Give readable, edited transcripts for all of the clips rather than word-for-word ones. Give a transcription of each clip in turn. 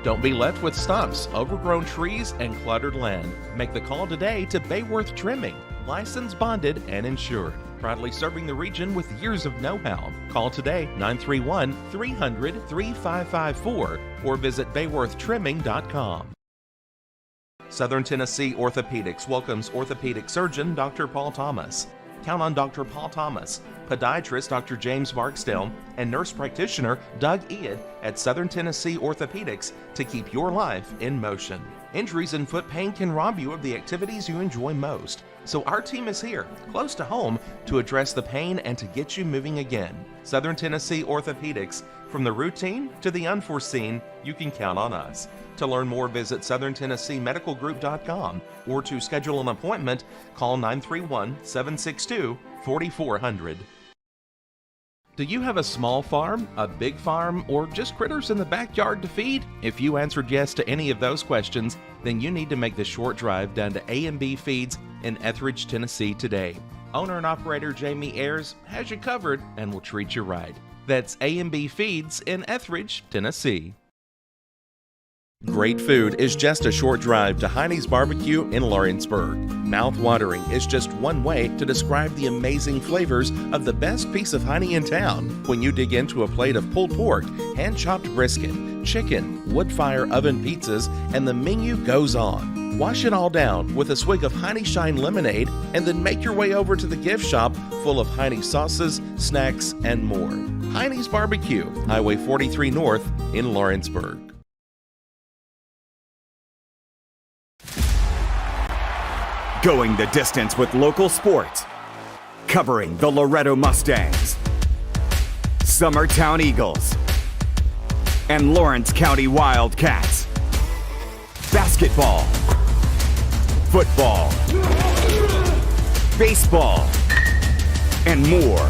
Don't be left with stumps, overgrown trees, and cluttered land. Make the call today to Bayworth Trimming, licensed, bonded, and insured. Proudly serving the region with years of know-how. Call today 931-300-3554 or visit bayworthtrimming.com. Southern Tennessee Orthopedics welcomes orthopedic surgeon Dr. Paul Thomas. Count on Dr. Paul Thomas, podiatrist Dr. James Barksdale, and nurse practitioner Doug Ead at Southern Tennessee Orthopedics to keep your life in motion. Injuries and foot pain can rob you of the activities you enjoy most. So our team is here, close to home, to address the pain and to get you moving again. Southern Tennessee Orthopedics. From the routine to the unforeseen, you can count on us. To learn more, visit SouthernTennesseeMedicalGroup.com or to schedule an appointment, call 931-762-4400. Do you have a small farm, a big farm, or just critters in the backyard to feed? If you answered yes to any of those questions, then you need to make the short drive down to A&B Feeds in Etheridge, Tennessee today. Owner and operator Jamie Ayers has you covered and will treat you right. That's A&B Feeds in Etheridge, Tennessee. Great food is just a short drive to Heine's Barbecue in Lawrenceburg. Mouth-watering is just one way to describe the amazing flavors of the best piece of Heine in town. When you dig into a plate of pulled pork, hand-chopped brisket, chicken, wood-fire oven pizzas, and the menu goes on. Wash it all down with a swig of Heine Shine lemonade and then make your way over to the gift shop full of Heine sauces, snacks, and more. Heine's Barbecue, Highway 43 North in Lawrenceburg. Going the distance with local sports. Covering the Loretto Mustangs, Summertown Eagles, and Lawrence County Wildcats. Basketball, football, baseball, and more.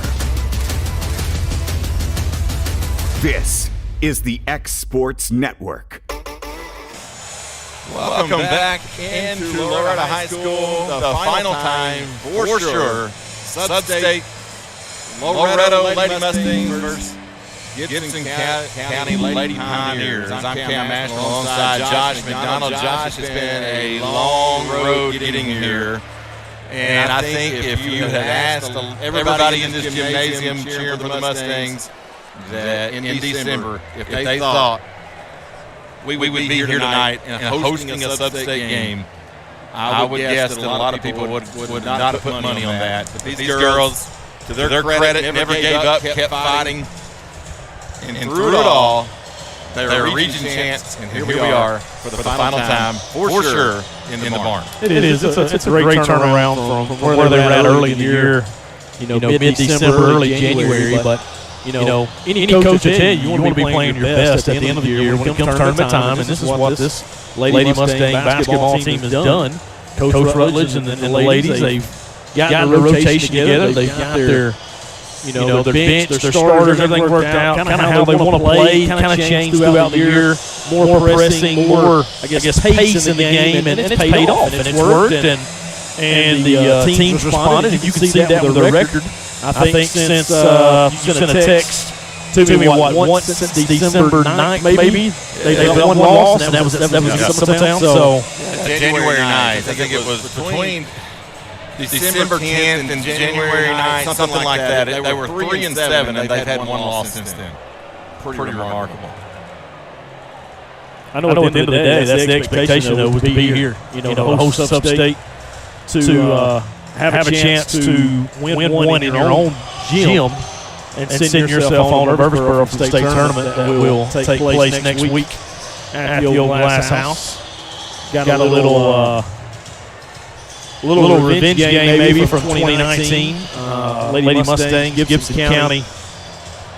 This is the X Sports Network. Welcome back into Loretto High School, the final time for sure. Sub-State, Loretto Lady Mustangs versus Gibson County Lady Pioneers. I'm Cam Ashton alongside Josh McDonald. Josh, it's been a long road getting here. And I think if you had asked everybody in this gymnasium cheering for the Mustangs that in December, if they thought we would be here tonight and hosting a sub-state game, I would guess that a lot of people would not have put money on that. But these girls, to their credit, never gave up, kept fighting. And through it all, they were a region champs, and here we are for the final time, for sure, in the barn. It is. It's a great turnaround from where they were at early in the year. Mid-December, early January, but any coach will tell you want to be playing your best at the end of the year when it comes tournament time, and this is what this Lady Mustang basketball team has done. Coach Rutledge and the ladies, they've gotten the rotation together. They've got their bench, their starters, everything worked out, kind of how they want to play, kind of changed throughout the year, more pressing, more, I guess, pace in the game, and it's paid off, and it's worked, and the teams responded, and you can see that with their record. I think since you sent a text to me, once since December 9th, maybe, they won one loss, and that was in Summertown. So January 9th, I think it was between December 10th and January 9th, something like that. They were 3-7, and they've had one loss since then. Pretty remarkable. I know at the end of the day, that's the expectation, though, was to be here, to host Sub-State, to have a chance to win one in your own gym and send yourself on to Murfreesboro for the state tournament that will take place next week at the old Glass House. Got a little revenge game maybe from 2019. Lady Mustang, Gibson County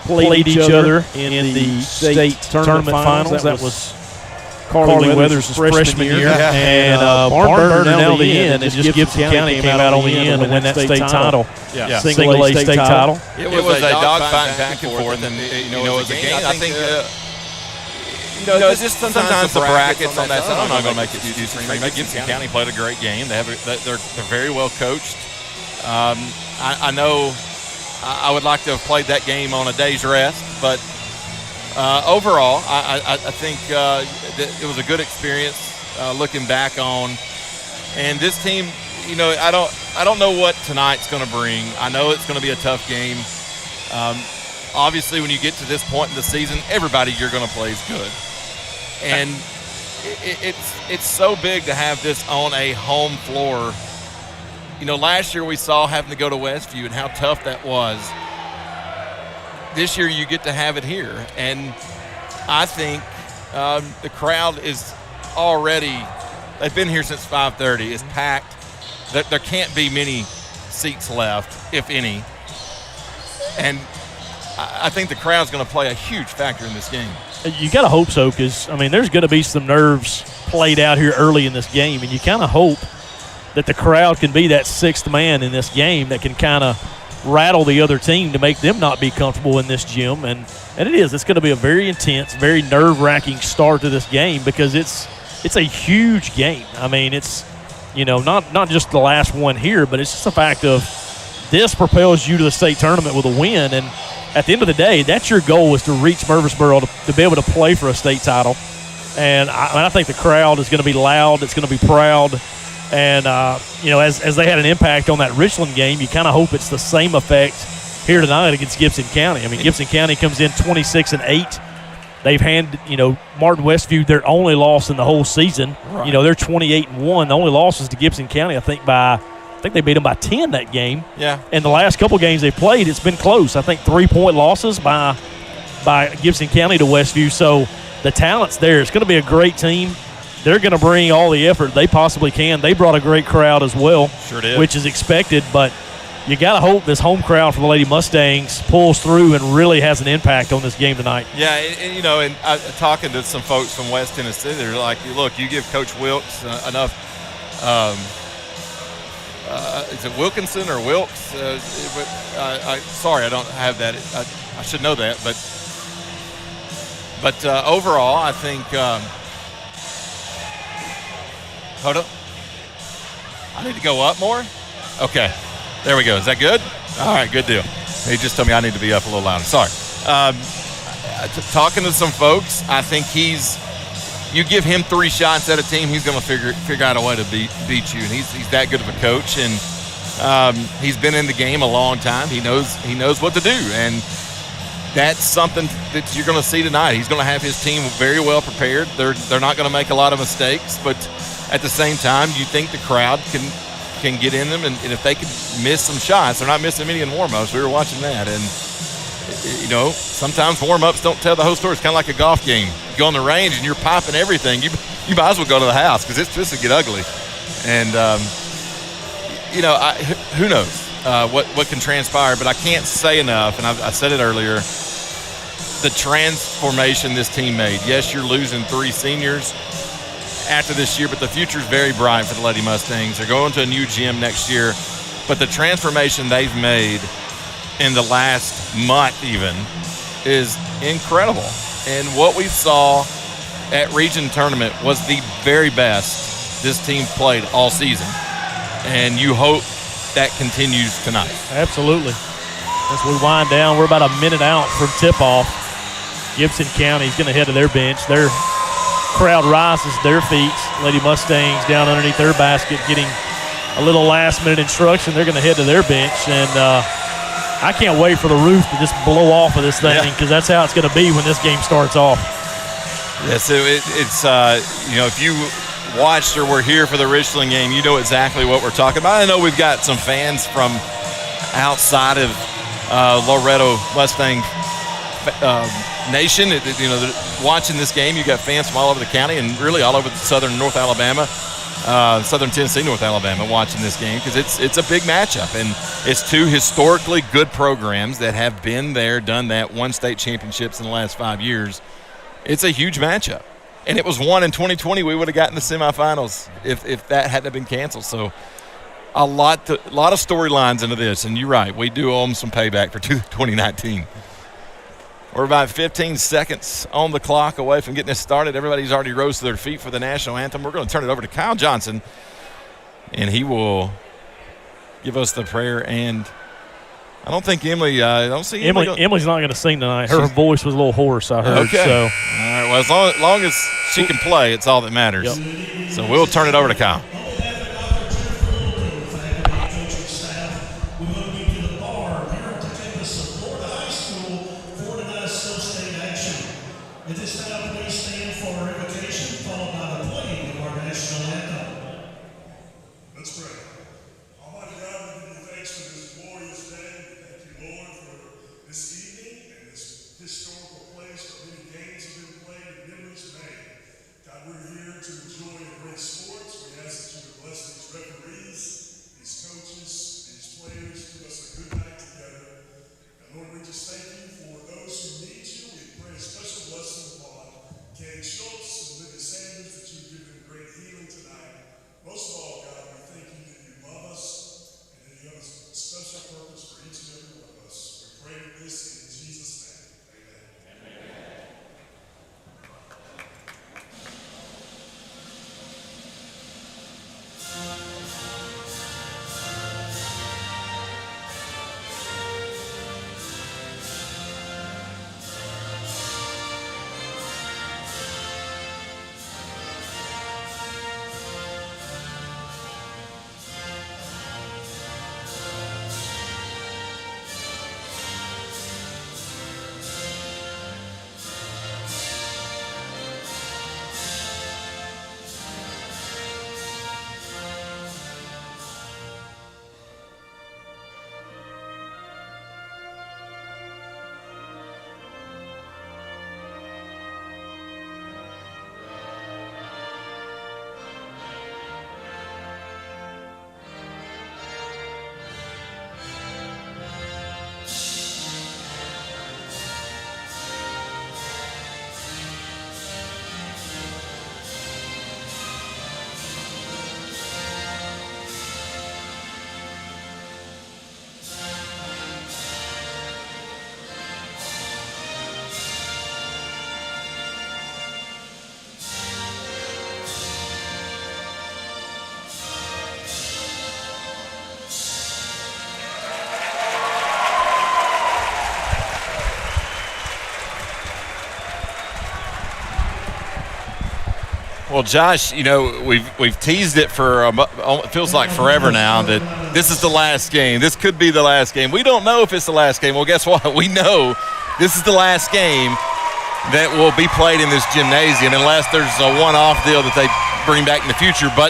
played each other in the state tournament finals. That was Carly Weathers' freshman year, and Barnburner now the end, and just Gibson County came out on the end and win that state title, single A state title. It was a dogfight back and forth, and it was a game. I think it's just sometimes the brackets on that side. I'm not going to make excuses. Gibson County played a great game. They're very well coached. I know I would like to have played that game on a day's rest, but overall, I think it was a good experience looking back on. And this team, I don't know what tonight's going to bring. I know it's going to be a tough game. Obviously, when you get to this point in the season, everybody you're going to play is good. And it's so big to have this on a home floor. Last year we saw having to go to Westview and how tough that was. This year you get to have it here. And I think the crowd is already – they've been here since 5:30. It's packed. There can't be many seats left, if any. And I think the crowd's going to play a huge factor in this game. You got to hope so, because, there's going to be some nerves played out here early in this game, and you kind of hope that the crowd can be that sixth man in this game that can kind of rattle the other team to make them not be comfortable in this gym. And it is. It's going to be a very intense, very nerve-wracking start to this game, because it's a huge game. It's, not just the last one here, but it's just the fact of this propels you to the state tournament with a win. And at the end of the day, that's your goal, is to reach Murfreesboro to be able to play for a state title. And I think the crowd is going to be loud. It's going to be proud. And, as they had an impact on that Richland game, you kind of hope it's the same effect here tonight against Gibson County. Gibson County comes in 26-8. They've handed, Martin Westview their only loss in the whole season. Right. They're 28-1. The only loss is to Gibson County, I think they beat them by 10 that game. Yeah. And the last couple games they played, it's been close. I think 3-point losses by Gibson County to Westview. So the talent's there. It's going to be a great team. They're going to bring all the effort they possibly can. They brought a great crowd as well. Sure did. Which is expected, but you got to hope this home crowd for the Lady Mustangs pulls through and really has an impact on this game tonight. Yeah, and talking to some folks from West Tennessee, they're like, look, you give Coach Wilkes enough is it Wilkinson or Wilkes? Sorry, I don't have that. I should know that, but overall, I think. Hold up. I need to go up more. Okay, there we go. Is that good? All right, good deal. He just told me I need to be up a little louder. Sorry. Talking to some folks, I think you give him 3 shots at a team, he's going to figure out a way to beat you. And he's that good of a coach, and he's been in the game a long time. He knows what to do, and that's something that you're going to see tonight. He's going to have his team very well prepared. They're not going to make a lot of mistakes, but at the same time, you think the crowd can get in them, and if they can miss some shots, they're not missing many in warm-ups. We were watching that, and sometimes warm-ups don't tell the whole story. It's kind of like a golf game. You go on the range and you're popping everything. You might as well go to the house, because it's just to get ugly. And who knows what can transpire? But I can't say enough, and I said it earlier. The transformation this team made. Yes, you're losing 3 seniors after this year, but the future is very bright for the Lady Mustangs. They're going to a new gym next year, but the transformation they've made in the last month even is incredible. And what we saw at Region Tournament was the very best this team played all season. And you hope that continues tonight. Absolutely. As we wind down, we're about a minute out from tip-off. Gibson County's going to head to their bench. Their crowd rises to their feet. Lady Mustangs down underneath their basket getting a little last-minute instruction. They're going to head to their bench. And I can't wait for the roof to just blow off of this thing, because that's how it's going to be when this game starts off. Yeah, so it's if you watched or were here for the Richland game, you know exactly what we're talking about. I know we've got some fans from outside of Loretto Mustang Nation. Watching this game, you got fans from all over the county and really all over southern North Alabama, Southern Tennessee, North Alabama, watching this game, because it's a big matchup, and it's 2 historically good programs that have been there, done that, won state championships in the last 5 years. It's a huge matchup, and it was won in 2020. We would have gotten the semifinals if that hadn't been canceled. So a lot of storylines into this, and you're right, we do owe them some payback for 2019. We're about 15 seconds on the clock away from getting this started. Everybody's already rose to their feet for the national anthem. We're going to turn it over to Kyle Johnson, and he will give us the prayer and I don't think Emily. I don't see Emily. Emily's not going to sing tonight. Her voice was a little hoarse, I heard. Okay. So. All right. Well, as long as she can play, it's all that matters. Yep. So we'll turn it over to Kyle. At this time, please stand for invocation, followed by the playing of our national anthem. Let's pray. Almighty God, we give you thanks for this glorious day. Thank you, Lord, for this evening and this historical place where many games have been played and memories made. God, we're here to enjoy great sports. We ask that you would bless these referees, these coaches, these players, give us a good night together. And Lord, we just thank you for those who need you. We pray a special blessing upon Kay Schultz and Libby Sanders, that you've given great healing tonight. Most of all, God, we thank you that you love us and that you have a special purpose for each and every one of us. We pray this in Jesus' name. Amen. Well, Josh, you know, we've teased it for it feels like forever now that this is the last game. This could be the last game. We don't know if it's the last game. Well, guess what? We know this is the last game that will be played in this gymnasium unless there's a one-off deal that they bring back in the future. But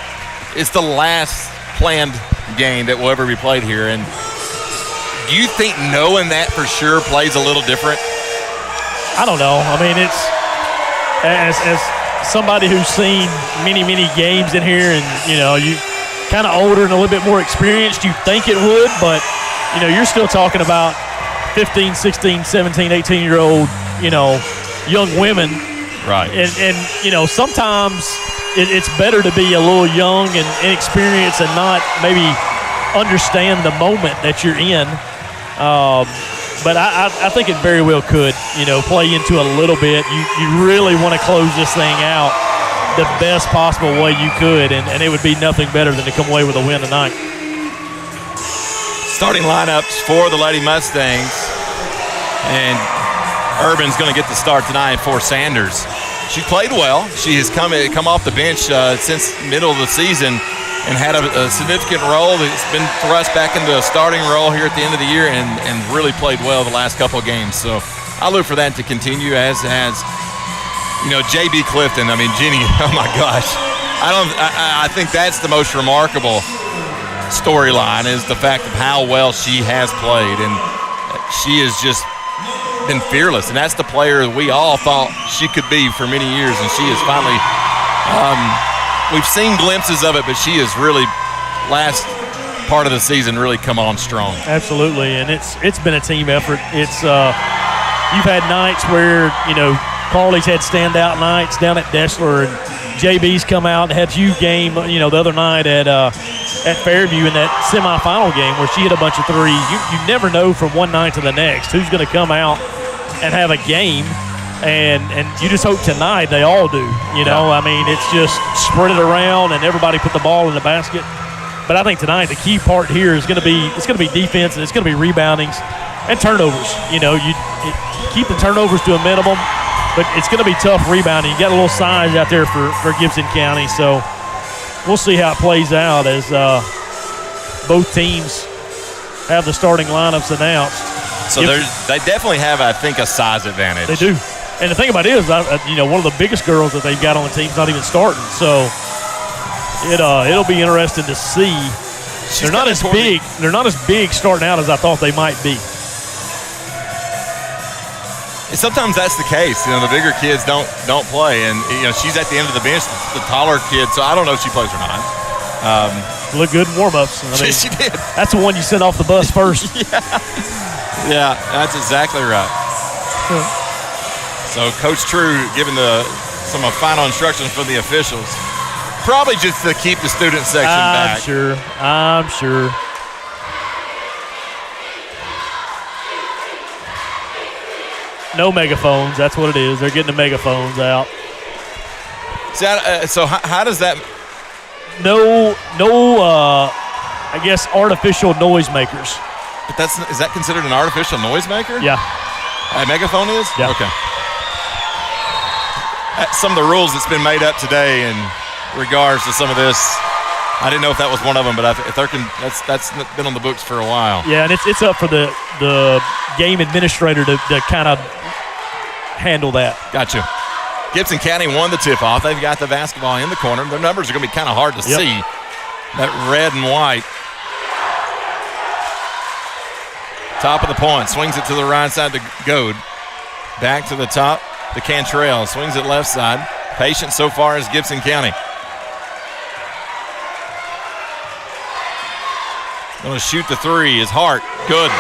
it's the last planned game that will ever be played here. And do you think knowing that for sure plays a little different? I don't know. I mean, it's as somebody who's seen many games in here, and you know, you kind of older and a little bit more experienced, you think it would, but you know, you're still talking about 15, 16, 17, 18-year-old, you know, young women. Right. And you know, sometimes it's better to be a little young and inexperienced and not maybe understand the moment that you're in. But I think it very well could, you know, play into a little bit. You really want to close this thing out the best possible way you could, and it would be nothing better than to come away with a win tonight. Starting lineups for the Lady Mustangs, and Urban's going to get the start tonight for Sanders. She played well. She has come off the bench since middle of the season and had a significant role. It's been thrust back into a starting role here at the end of the year and really played well the last couple of games. So I look for that to continue, as you know, J.B. Clifton. I mean, Jenny, oh my gosh. I think that's the most remarkable storyline, is the fact of how well she has played. And she has just been fearless. And that's the player we all thought she could be for many years. And she is finally we've seen glimpses of it, but she has really, last part of the season, really come on strong. Absolutely, and it's been a team effort. It's you've had nights where, you know, Carly's had standout nights down at Deshler, and JB's come out and had a huge game, you know, the other night at Fairview in that semifinal game where she hit a bunch of threes. You never know from one night to the next who's going to come out and have a game. And you just hope tonight they all do, you know. I mean, it's just spread it around and everybody put the ball in the basket. But I think tonight the key part here is going to be defense, and it's going to be reboundings and turnovers. You keep the turnovers to a minimum, but it's going to be tough rebounding. You got a little size out there for Gibson County, so we'll see how it plays out as both teams have the starting lineups announced. So they definitely have, I think, a size advantage. They do. And the thing about it is, one of the biggest girls that they've got on the team is not even starting. So it'll be interesting to see. They're not as big. They're not as big starting out as I thought they might be. Sometimes that's the case. The bigger kids don't play, and she's at the end of the bench, the taller kid. So I don't know if she plays or not. Look good in warm-ups. She did. That's the one you sent off the bus first. Yeah, that's exactly right. So Coach True giving some final instructions for the officials. Probably just to keep the student section back. I'm sure. No megaphones. That's what it is. They're getting the megaphones out. So how does that? No. I guess artificial noisemakers. But is that considered an artificial noisemaker? Yeah. A megaphone is? Yeah. Okay. Some of the rules that's been made up today in regards to some of this, I didn't know if that was one of them, but that's been on the books for a while. Yeah, and it's up for the game administrator to kind of handle that. Gotcha. Gibson County won the tip-off. They've got the basketball in the corner. Their numbers are going to be kind of hard to see. That red and white. Top of the point. Swings it to the right side to Goad. Back to the top to Cantrell. Swings it left side. Patient so far is Gibson County. Going to shoot the three is Hart. Good.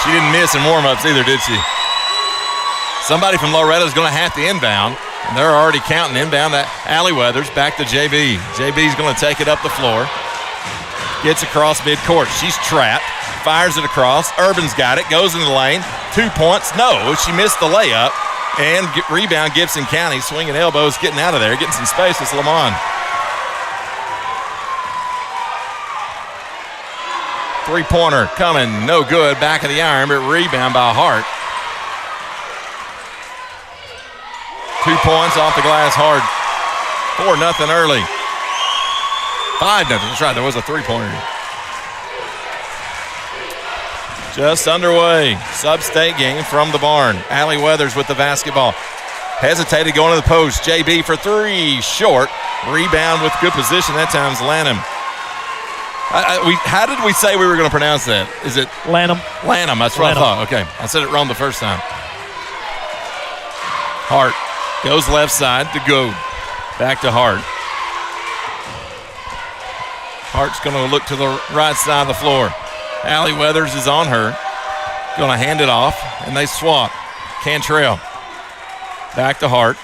She didn't miss in warm-ups either, did she? Somebody from Loretto is going to have to inbound. And they're already counting inbound. That Allie Weathers back to JB. JB's going to take it up the floor. Gets across midcourt. She's trapped. Fires it across. Urban's got it. Goes in the lane. 2 points. No, she missed the layup. And rebound Gibson County. Swinging elbows, getting out of there. Getting some space. It's Lamont. Three-pointer coming. No good. Back of the iron, but rebound by Hart. 2 points off the glass. Hard. 4-0 early. 5-0. That's right. There was a three-pointer. Just underway. Sub-state game from the barn. Allie Weathers with the basketball. Hesitated going to the post. JB for three. Short. Rebound with good position. That time's Lanham. How did we say we were going to pronounce that? Is it Lanham? Lanham. That's what I thought. Okay. I said it wrong the first time. Hart goes left side to Goad. Back to Hart. Hart's going to look to the right side of the floor. Allie Weathers is on her. Going to hand it off, and they swap. Cantrell. Back to Hart.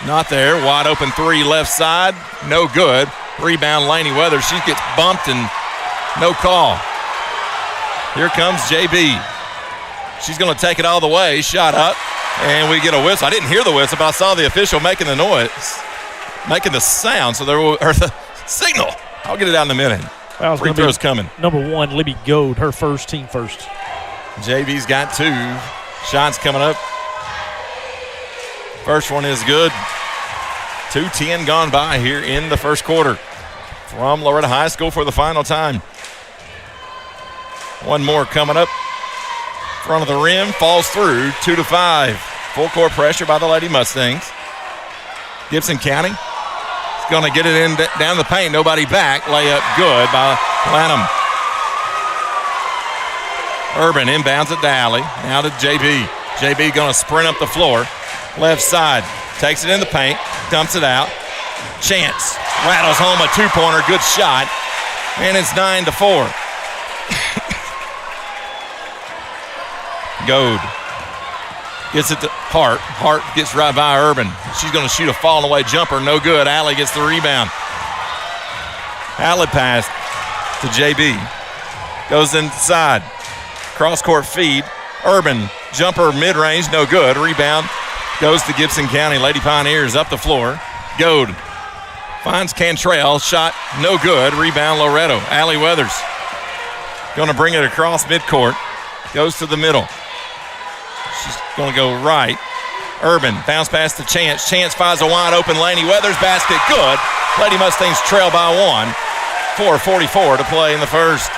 Not there. Wide open three left side. No good. Rebound Laney Weathers. She gets bumped and no call. Here comes JB. She's going to take it all the way. Shot up, and we get a whistle. I didn't hear the whistle, but I saw the official making the noise, making the sound. So the signal. I'll get it out in a minute. Well, free throw's coming. Number one, Libby Goad, her first, team first. JB's got two. Shots coming up. First one is good. 2:10 gone by here in the first quarter from Loretto High School for the final time. One more coming up. Front of the rim, falls through, 2-5. Full court pressure by the Lady Mustangs. Gibson County is going to get it in down the paint. Nobody back. Layup good by Lanham. Urban inbounds it to Alley. Now to JB. JB going to sprint up the floor. Left side. Takes it in the paint. Dumps it out. Chance rattles home a two-pointer. Good shot. And it's 9-4. Goad gets it to Hart. Hart gets right by Urban. She's going to shoot a falling away jumper. No good. Allie gets the rebound. Allie pass to JB. Goes inside. Cross-court feed. Urban jumper mid-range. No good. Rebound goes to Gibson County. Lady Pioneers up the floor. Goad Finds Cantrell. Shot no good. Rebound Loretto. Allie Weathers going to bring it across midcourt. Goes to the middle. She's going to go right. Urban bounce pass to Chance. Chance finds a wide open Laney Weathers basket. Good. Lady Mustangs trail by 1. 4:44 to play in the first.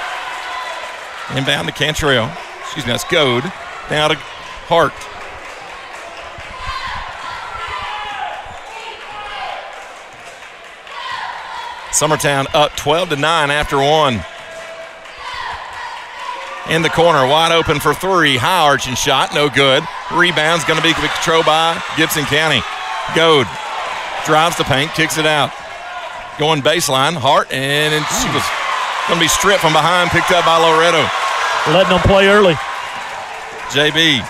Inbound to Cantrell. Excuse me, that's Goad. Now to Hart. Summertown up 12-9 after 1. In the corner, wide open for 3. High arching shot, no good. Rebound's going to be controlled by Gibson County. Goad drives the paint, kicks it out. Going baseline, Hart, and she was going to be stripped from behind, picked up by Loretto. Letting them play early. JB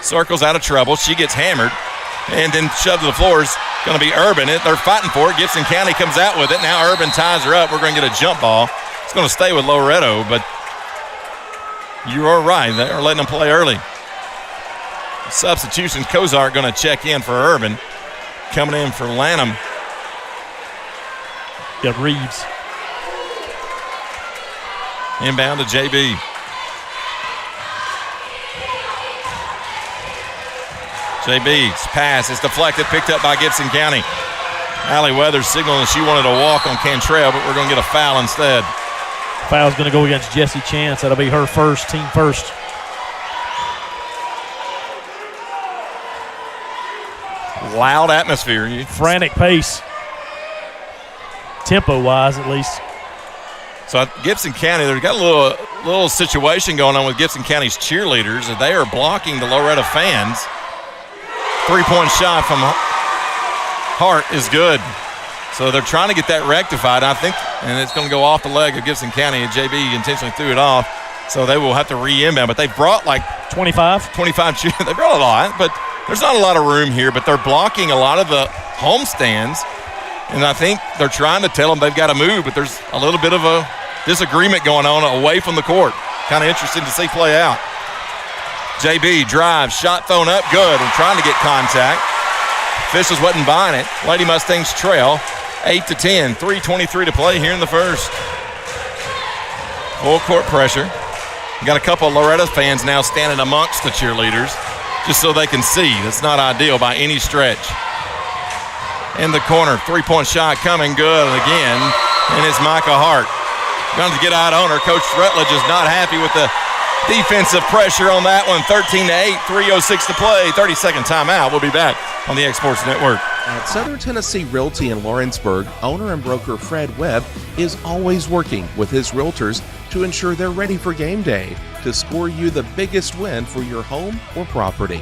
circles out of trouble. She gets hammered and then shoved to the floor. Is going to be Urban. They're fighting for it. Gibson County comes out with it. Now Urban ties her up. We're going to get a jump ball. It's going to stay with Loretto, but you are right. They're letting them play early. Substitutions. Kozart going to check in for Urban. Coming in for Lanham. Got Reeves. Inbound to JB. JB's pass is deflected, picked up by Gibson County. Allie Weathers signaling she wanted to walk on Cantrell, but we're going to get a foul instead. Foul's going to go against Jessie Chance. That'll be her first, team first. Loud atmosphere. Frantic pace. Tempo-wise, at least. So Gibson County, they've got a little situation going on with Gibson County's cheerleaders. They are blocking the Loretto fans. 3-point shot from Hart is good. So they're trying to get that rectified, I think, and it's going to go off the leg of Gibson County, and JB intentionally threw it off. So they will have to re-inbound, but they've brought like 25 They brought a lot, but there's not a lot of room here, but they're blocking a lot of the home stands. And I think they're trying to tell them they've got to move, but there's a little bit of a disagreement going on away from the court. Kind of interesting to see play out. JB drives, shot thrown up, good, and trying to get contact. Officials wasn't buying it. Lady Mustangs trail 8-10, 3:23 to play here in the first. Full court pressure. You got a couple of Loretto fans now standing amongst the cheerleaders just so they can see. That's not ideal by any stretch. In the corner, 3-point shot coming, good again, and it's Micah Hart. Going to get out on her. Coach Rutledge is not happy with the defensive pressure on that one. 13-8, 3:06 to play, 30-second timeout. We'll be back on the X Sports Network. At Southern Tennessee Realty in Lawrenceburg, owner and broker Fred Webb is always working with his realtors to ensure they're ready for game day to score you the biggest win for your home or property.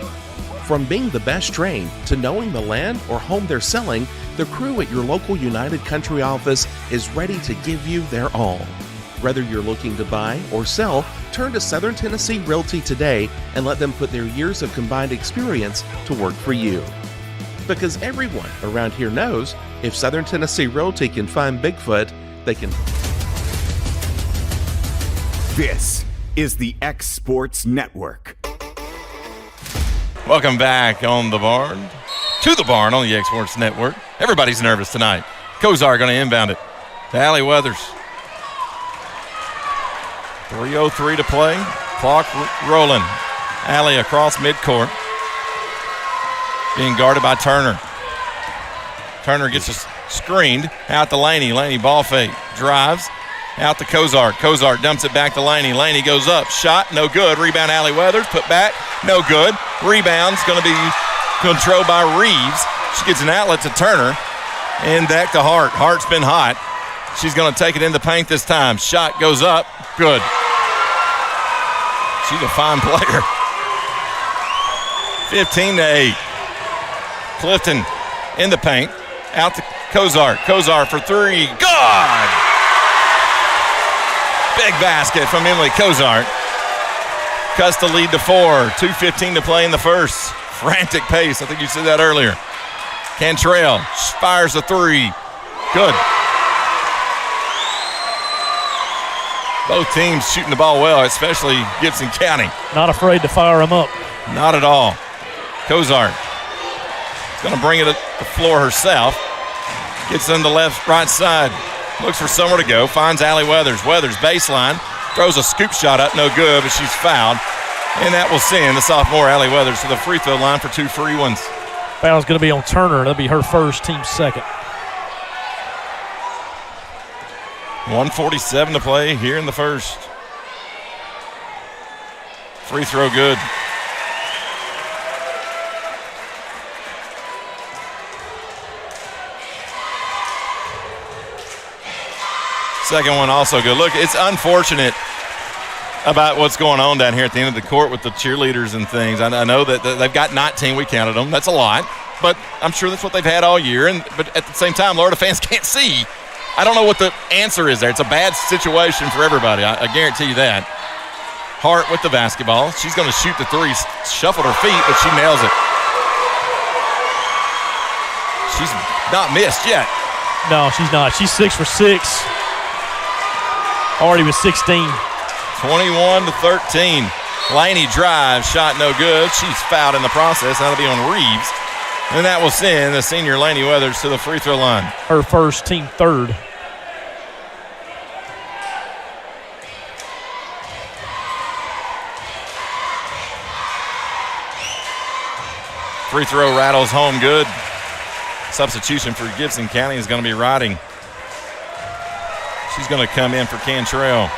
From being the best trained to knowing the land or home they're selling, the crew at your local United Country office is ready to give you their all. Whether you're looking to buy or sell, turn to Southern Tennessee Realty today and let them put their years of combined experience to work for you. Because everyone around here knows if Southern Tennessee Realty can find Bigfoot, they can. This is the X Sports Network. Welcome back on the barn, to the barn on the X Sports Network. Everybody's nervous tonight. Kozar going to inbound it to Allie Weathers. 3:03 to play. Clock rolling. Allie across midcourt. Being guarded by Turner. Turner gets screened out to Laney. Laney ball fake. Drives out to Kozart. Kozart dumps it back to Laney. Laney goes up. Shot, no good. Rebound Allie Weathers. Put back, no good. Rebound's going to be controlled by Reeves. She gets an outlet to Turner. And back to Hart. Hart's been hot. She's going to take it in the paint this time. Shot goes up. Good. She's a fine player. 15-8. Clifton in the paint. Out to Kozart. Kozart for three. Good! Big basket from Emily Kozart. Cuts the lead to 4. 2:15 to play in the first. Frantic pace. I think you said that earlier. Cantrell fires a three. Good. Both teams shooting the ball well, especially Gibson County. Not afraid to fire them up. Not at all. Kozart is going to bring it to the floor herself. Gets on the right side. Looks for somewhere to go. Finds Allie Weathers. Weathers baseline. Throws a scoop shot up. No good, but she's fouled. And that will send the sophomore Allie Weathers to the free throw line for 2 free ones. Foul's going to be on Turner. That'll be her first, team second. 1:47 to play here in the first. Free throw good. Second one also good. Look, it's unfortunate about what's going on down here at the end of the court with the cheerleaders and things. I know that they've got 19. We counted them. That's a lot. But I'm sure that's what they've had all year. But at the same time, Loretto fans can't see. I don't know what the answer is there. It's a bad situation for everybody. I guarantee you that. Hart with the basketball. She's going to shoot the three. Shuffled her feet, but she nails it. She's not missed yet. No, she's not. She's 6 for 6. Already with 16. 21-13. Laney drives, shot no good. She's fouled in the process. That'll be on Reeves. And that will send the senior Laney Weathers to the free throw line. Her first, team third. Free throw rattles home good. Substitution for Gibson County is going to be Riding. She's going to come in for Cantrell.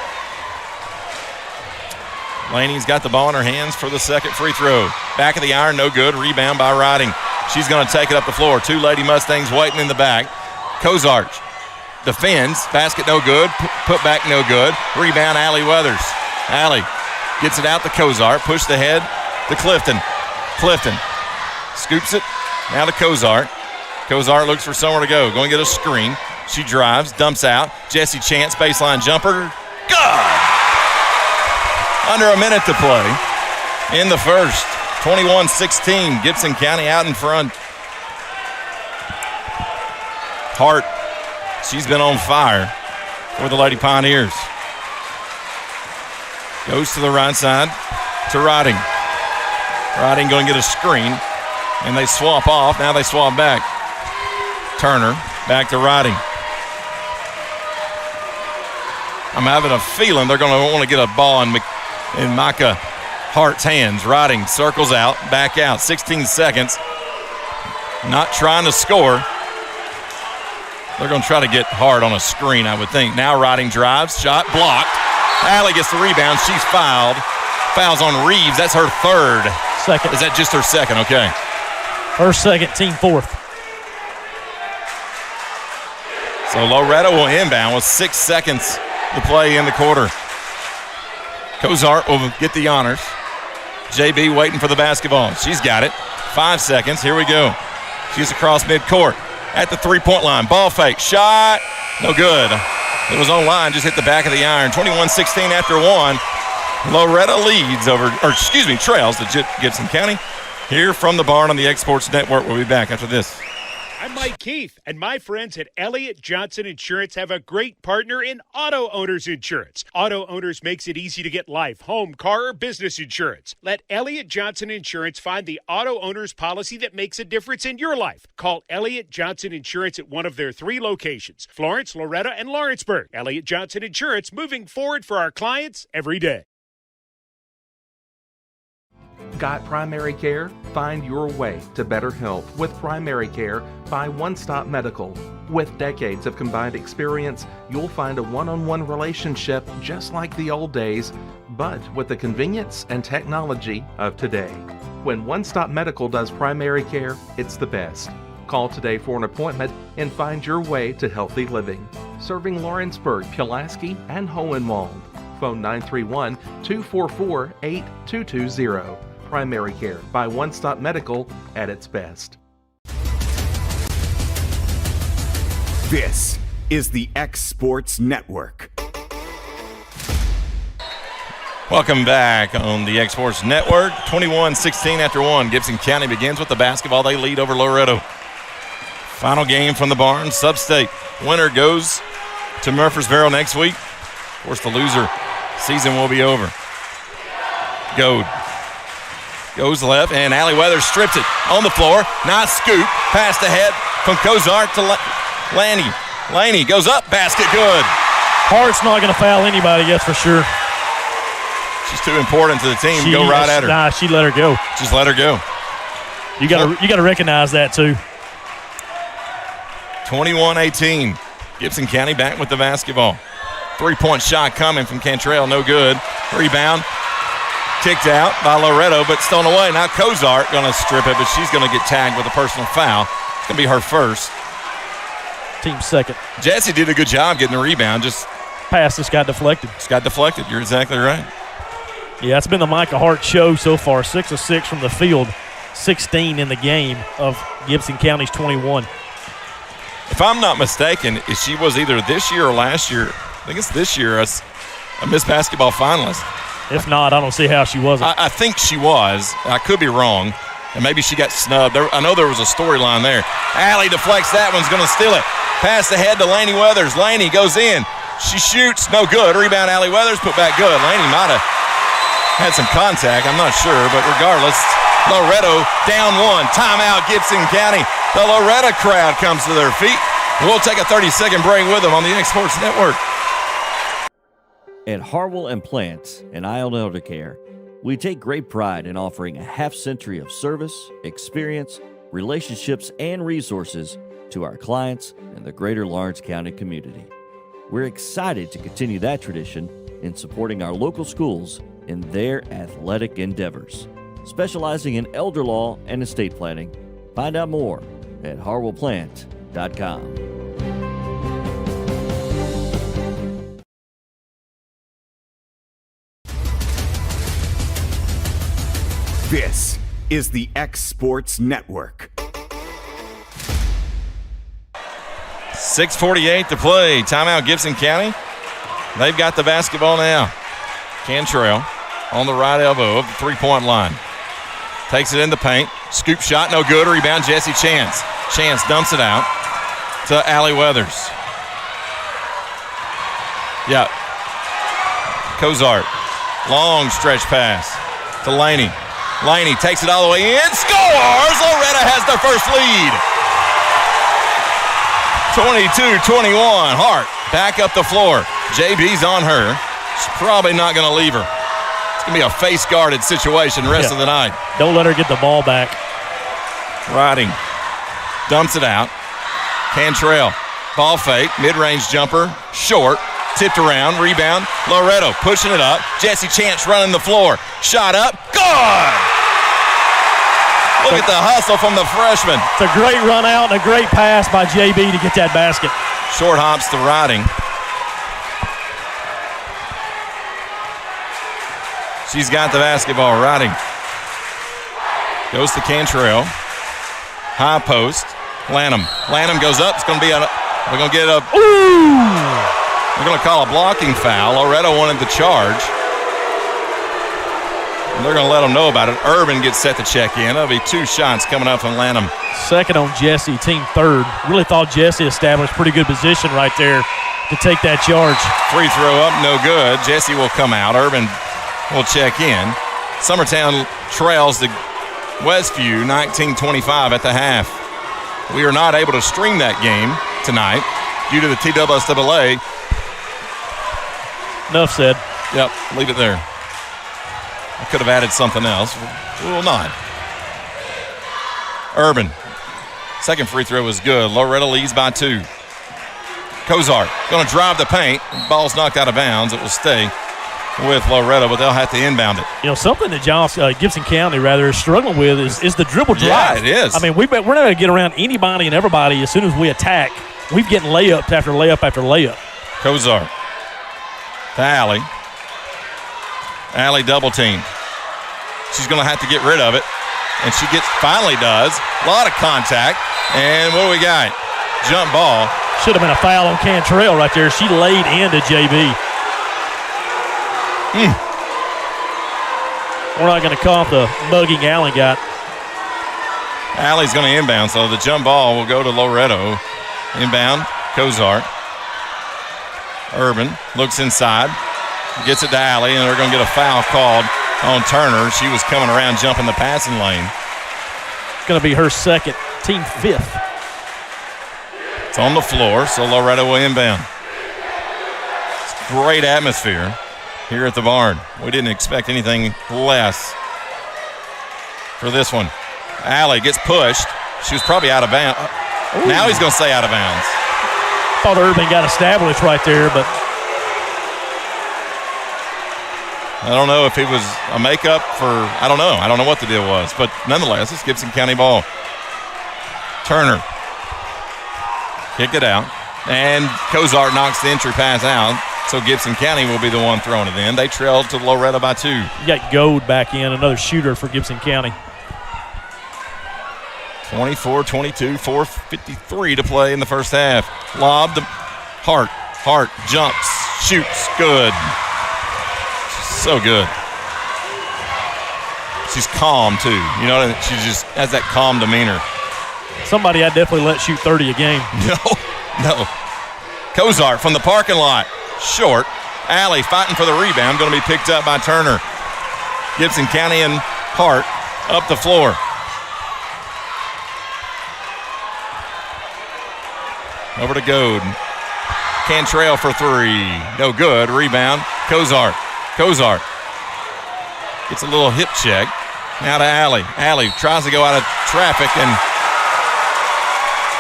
Laney's got the ball in her hands for the second free throw. Back of the iron, no good. Rebound by Riding. She's going to take it up the floor. 2 Lady Mustangs waiting in the back. Kozarch defends. Basket no good. Put back no good. Rebound Allie Weathers. Allie gets it out to Kozarch. Pushed ahead to Clifton. Clifton scoops it. Now to Kozarch. Kozarch looks for somewhere to go. Going to get a screen. She drives. Dumps out. Jessie Chance baseline jumper. Good! Under a minute to play in the first. 21-16. Gibson County out in front. Hart, she's been on fire for the Lady Pioneers. Goes to the right side to Riding. Riding going to get a screen, and they swap off. Now they swap back. Turner back to Riding. I'm having a feeling they're going to want to get a ball in Micah Hart's hands. Riding circles out, back out. 16 seconds. Not trying to score. They're going to try to get Hart on a screen, I would think. Now Riding drives, shot blocked. Allie gets the rebound. She's fouled. Fouls on Reeves. That's her third. Second. Is that just her second? Okay. Her second, team fourth. So Loretto will inbound with 6 seconds to play in the quarter. Kozart will get the honors. JB waiting for the basketball. She's got it. 5 seconds. Here we go. She's across midcourt at the three-point line. Ball fake. Shot. No good. It was on line. Just hit the back of the iron. 21-16 after one. Loretto trails to Gibson County. Here from the barn on the Exports Network. We'll be back after this. I'm Mike Keith, and my friends at Elliott Johnson Insurance have a great partner in Auto Owners Insurance. Auto Owners makes it easy to get life, home, car, or business insurance. Let Elliott Johnson Insurance find the Auto Owners policy that makes a difference in your life. Call Elliott Johnson Insurance at one of their 3 locations, Florence, Loretto, and Lawrenceburg. Elliott Johnson Insurance, moving forward for our clients every day. Got primary care? Find your way to better health with primary care by One Stop Medical. With decades of combined experience, you'll find a one-on-one relationship just like the old days, but with the convenience and technology of today. When One Stop Medical does primary care, it's the best. Call today for an appointment and find your way to healthy living. Serving Lawrenceburg, Pulaski, and Hohenwald. Phone 931-244-8220. Primary care by One Stop Medical at its best. This is the X Sports Network. Welcome back on the X Sports Network. 21-16 after one. Gibson County begins with the basketball. They lead over Loretto. Final game from the barn. Sub-state winner goes to Murfreesboro next week. Of course, the loser season will be over. Goes left, and Allie Weathers strips it on the floor. Nice scoop. Passed ahead from Kozart Laney goes up, basket good. Hart's not going to foul anybody, that's for sure. She's too important to the team. Go right at her. Nah, she let her go. Just let her go. You got to recognize that too. 21-18. Gibson County back with the basketball. 3-point shot coming from Cantrell, no good. Rebound, kicked out by Loretto, but stolen away. Now Cozart going to strip it, but she's going to get tagged with a personal foul. It's going to be her first. Team second. Jessie did a good job getting the rebound, just pass just got deflected. Just got deflected. You're exactly right. Yeah, it's been the Micah Hart show so far. 6 of 6 from the field, 16 in the game of Gibson County's 21. If I'm not mistaken, she was either this year or last year. I think it's this year as a Miss Basketball finalist. If not, I don't see how she wasn't. I think she was. I could be wrong. And maybe she got snubbed. I know there was a storyline there. Allie deflects that one's going to steal it. Pass ahead to Laney Weathers. Laney goes in. She shoots. No good. Rebound, Allie Weathers. Put back good. Laney might have had some contact. I'm not sure. But regardless, Loretto down one. Timeout, Gibson County. The Loretto crowd comes to their feet. We'll take a 30-second break with them on the X Sports Network. At Harwell & Plants and Isle Elder Care, we take great pride in offering a half-century of service, experience, relationships, and resources to our clients and the greater Lawrence County community. We're excited to continue that tradition in supporting our local schools in their athletic endeavors. Specializing in elder law and estate planning, find out more at harwellplant.com. This is the X Sports Network. 6:48 to play. Timeout, Gibson County. They've got the basketball now. Cantrell on the right elbow of the three-point line. Takes it in the paint. Scoop shot, no good. Rebound, Jesse Chance. Chance dumps it out to Allie Weathers. Yeah. Cozart. Long stretch pass to Laney. Laney takes it all the way in. Scores! Loretto has their first lead. 22-21. Hart back up the floor. JB's on her. She's probably not going to leave her. It's going to be a face-guarded situation the rest of the night. Don't let her get the ball back. Riding. Dumps it out. Cantrell. Ball fake. Mid-range jumper. Short. Tipped around. Rebound. Loretto pushing it up. Jesse Chance running the floor. Shot up. Good! Look at the hustle from the freshman. It's a great run out and a great pass by JB to get that basket. Short hops to Riding. She's got the basketball. Riding. Goes to Cantrell. High post. Lanham. Lanham goes up. It's going to be we're going to get a. Ooh! We're going to call a blocking foul. Loretto wanted the charge. And they're going to let them know about it. Urban gets set to check in. There'll be 2 shots coming up from Lanham. Second on Jesse, team third. Really thought Jesse established pretty good position right there to take that charge. Free throw up, no good. Jesse will come out. Urban will check in. Summertown trails to Westview 19-25 at the half. We are not able to stream that game tonight due to the TSSAA. Enough said. Yep, leave it there. I could have added something else. We will not. Urban. Second free throw was good. Loretto leads by 2. Cozart going to drive the paint. Ball's knocked out of bounds. It will stay with Loretto, but they'll have to inbound it. You know, something that Gibson County rather is struggling with is the dribble drive. Yeah, it is. I mean, we're not going to get around anybody and everybody as soon as we attack. We've getting layup after layup after layup. Cozart to Allie. Allie double team. She's going to have to get rid of it, and she finally does. A lot of contact, and what do we got? Jump ball. Should have been a foul on Cantrell right there. She laid into JB. We're not going to call the mugging Allen got. Allie's going to inbound, so the jump ball will go to Loretto. Inbound, Cozart. Urban looks inside, gets it to Allie, and they're going to get a foul called on Turner. She was coming around jumping the passing lane. It's going to be her second, team 5th. It's on the floor, so Loretto will inbound. It's great atmosphere here at the barn. We didn't expect anything less for this one. Allie gets pushed. She was probably out of bounds. Now he's going to say out of bounds. Thought Urban got established right there, but I don't know if he was a makeup for, I don't know. I don't know what the deal was. But nonetheless, it's Gibson County ball. Turner. Kick it out. And Cozart knocks the entry pass out. So Gibson County will be the one throwing it in. They trailed to Loretto by 2. you got Gold back in, another shooter for Gibson County. 24-22, 4:53 to play in the first half. Lob to Hart. Hart jumps, shoots, good. So good. She's calm, too. You know, she just has that calm demeanor. Somebody I'd definitely let shoot 30 a game. No. Cozart from the parking lot. Short. Allie fighting for the rebound. Going to be picked up by Turner. Gibson County and Hart up the floor. Over to Goad. Cantrell for 3. No good. Rebound. Cozart. Cozart gets a little hip check. Now to Allie. Allie tries to go out of traffic and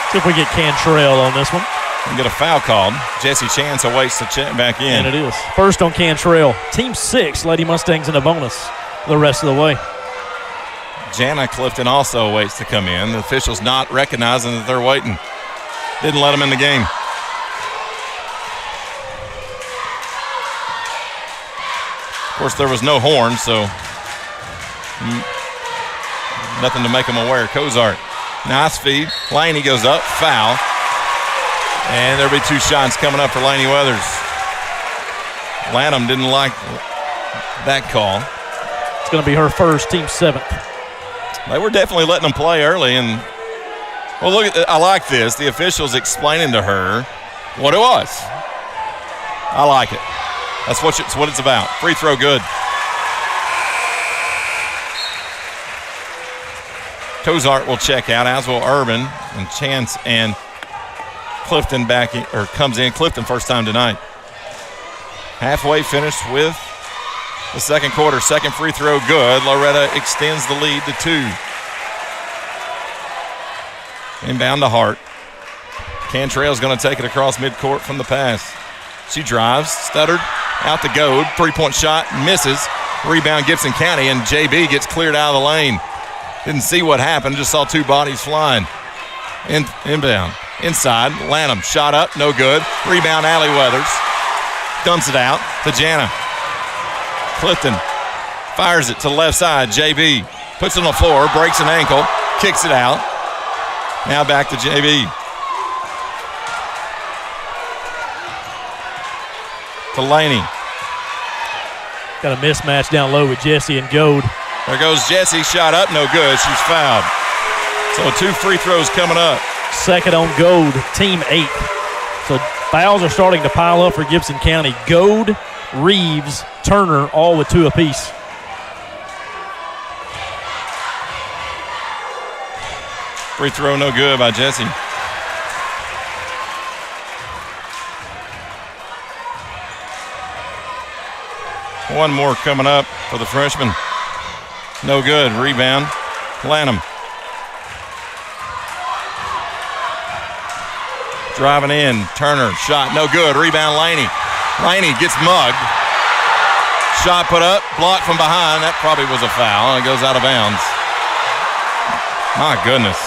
see if we get Cantrell on this one. And get a foul called. Jesse Chance awaits to check back in. And it is. First on Cantrell. Team 6, Lady Mustangs in a bonus the rest of the way. Jana Clifton also waits to come in. The officials not recognizing that they're waiting. Didn't let them in the game. Of course, there was no horn, so nothing to make them aware. Cozart, nice feed. Laney goes up, foul. And there'll be 2 shots coming up for Laney Weathers. Lanham didn't like that call. It's going to be her first, team 7th. They were definitely letting them play early. And, well, look, I like this. The officials explaining to her what it was. I like it. That's what it's about. Free throw good. Cozart will check out, as will Urban, and Chance and Clifton back in, or comes in. Clifton first time tonight. Halfway finished with the second quarter. Second free throw good. Loretto extends the lead to 2. Inbound to Hart. Cantrell's going to take it across midcourt from the pass. She drives, stuttered, out to Goad. 3-point shot, misses. Rebound Gibson County, and JB gets cleared out of the lane. Didn't see what happened, just saw 2 bodies flying. Inbound. Inside, Lanham, shot up, no good. Rebound, Allie Weathers. Dumps it out to Jana. Clifton fires it to the left side. JB puts it on the floor, breaks an ankle, kicks it out. Now back to JB. To Laney. Got a mismatch down low with Jesse and Goad. There goes Jesse, shot up, no good. She's fouled. So 2 free throws coming up. Second on Goad, team 8. So fouls are starting to pile up for Gibson County. Goad, Reeves, Turner, all with 2 apiece. Free throw no good by Jesse. One more coming up for the freshman. No good. Rebound. Lanham. Driving in. Turner. Shot. No good. Rebound Laney. Laney gets mugged. Shot put up. Blocked from behind. That probably was a foul. It goes out of bounds. My goodness.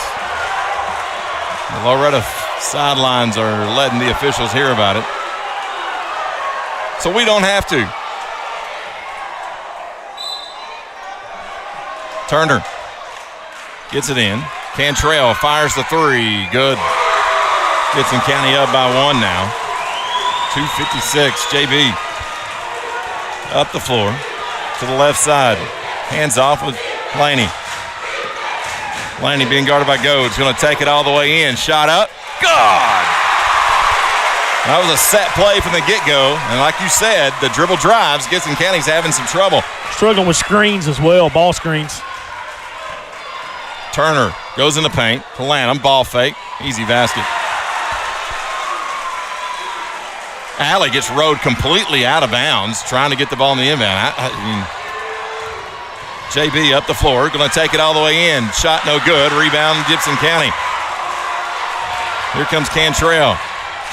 The Loretto sidelines are letting the officials hear about it. So we don't have to. Turner gets it in. Cantrell fires the 3. Good. Gibson County up by 1 now. 2:56. JB up the floor to the left side. Hands off with Laney. Laney being guarded by Goads. Going to take it all the way in. Shot up. God! That was a set play from the get-go. And like you said, the dribble drives. Gibson County's having some trouble. Struggling with screens as well, ball screens. Turner goes in the paint to Lanham. Ball fake. Easy basket. Alley gets rode completely out of bounds, trying to get the ball in the inbound. JB up the floor, going to take it all the way in. Shot no good. Rebound, Gibson County. Here comes Cantrell.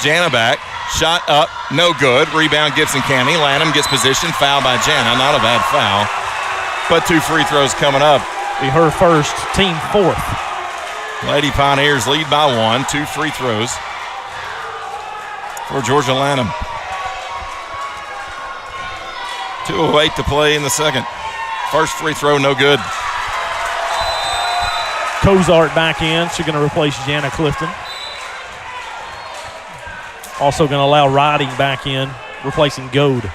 Jana back. Shot up, no good. Rebound, Gibson County. Lanham gets position. Foul by Jana. Not a bad foul. But 2 free throws coming up. Be her first, team fourth. Lady Pioneers lead by 1. 2 free throws for Georgia Lanham. 2:08 to play in the second. First free throw, no good. Cozart back in. She's going to replace Jana Clifton. Also going to allow Riding back in, replacing Goad.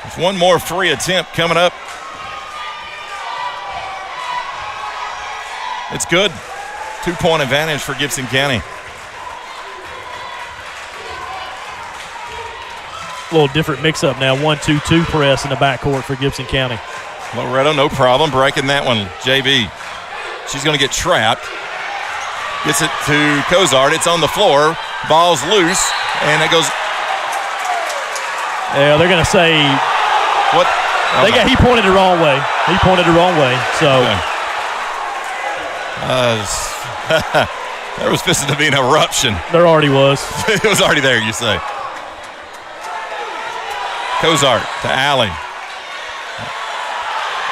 There's one more free attempt coming up. It's good. 2-point advantage for Gibson County. A little different mix-up now. 1-2-2 press in the backcourt for Gibson County. Loretto, no problem, breaking that one. JB. She's going to get trapped. Gets it to Cozart. It's on the floor. Ball's loose, and it goes. Yeah, they're going to say. What? Okay. He pointed the wrong way. He pointed the wrong way. So. Okay. There was supposed to be an eruption. There already was. It was already there, you say. Cozart to Alley.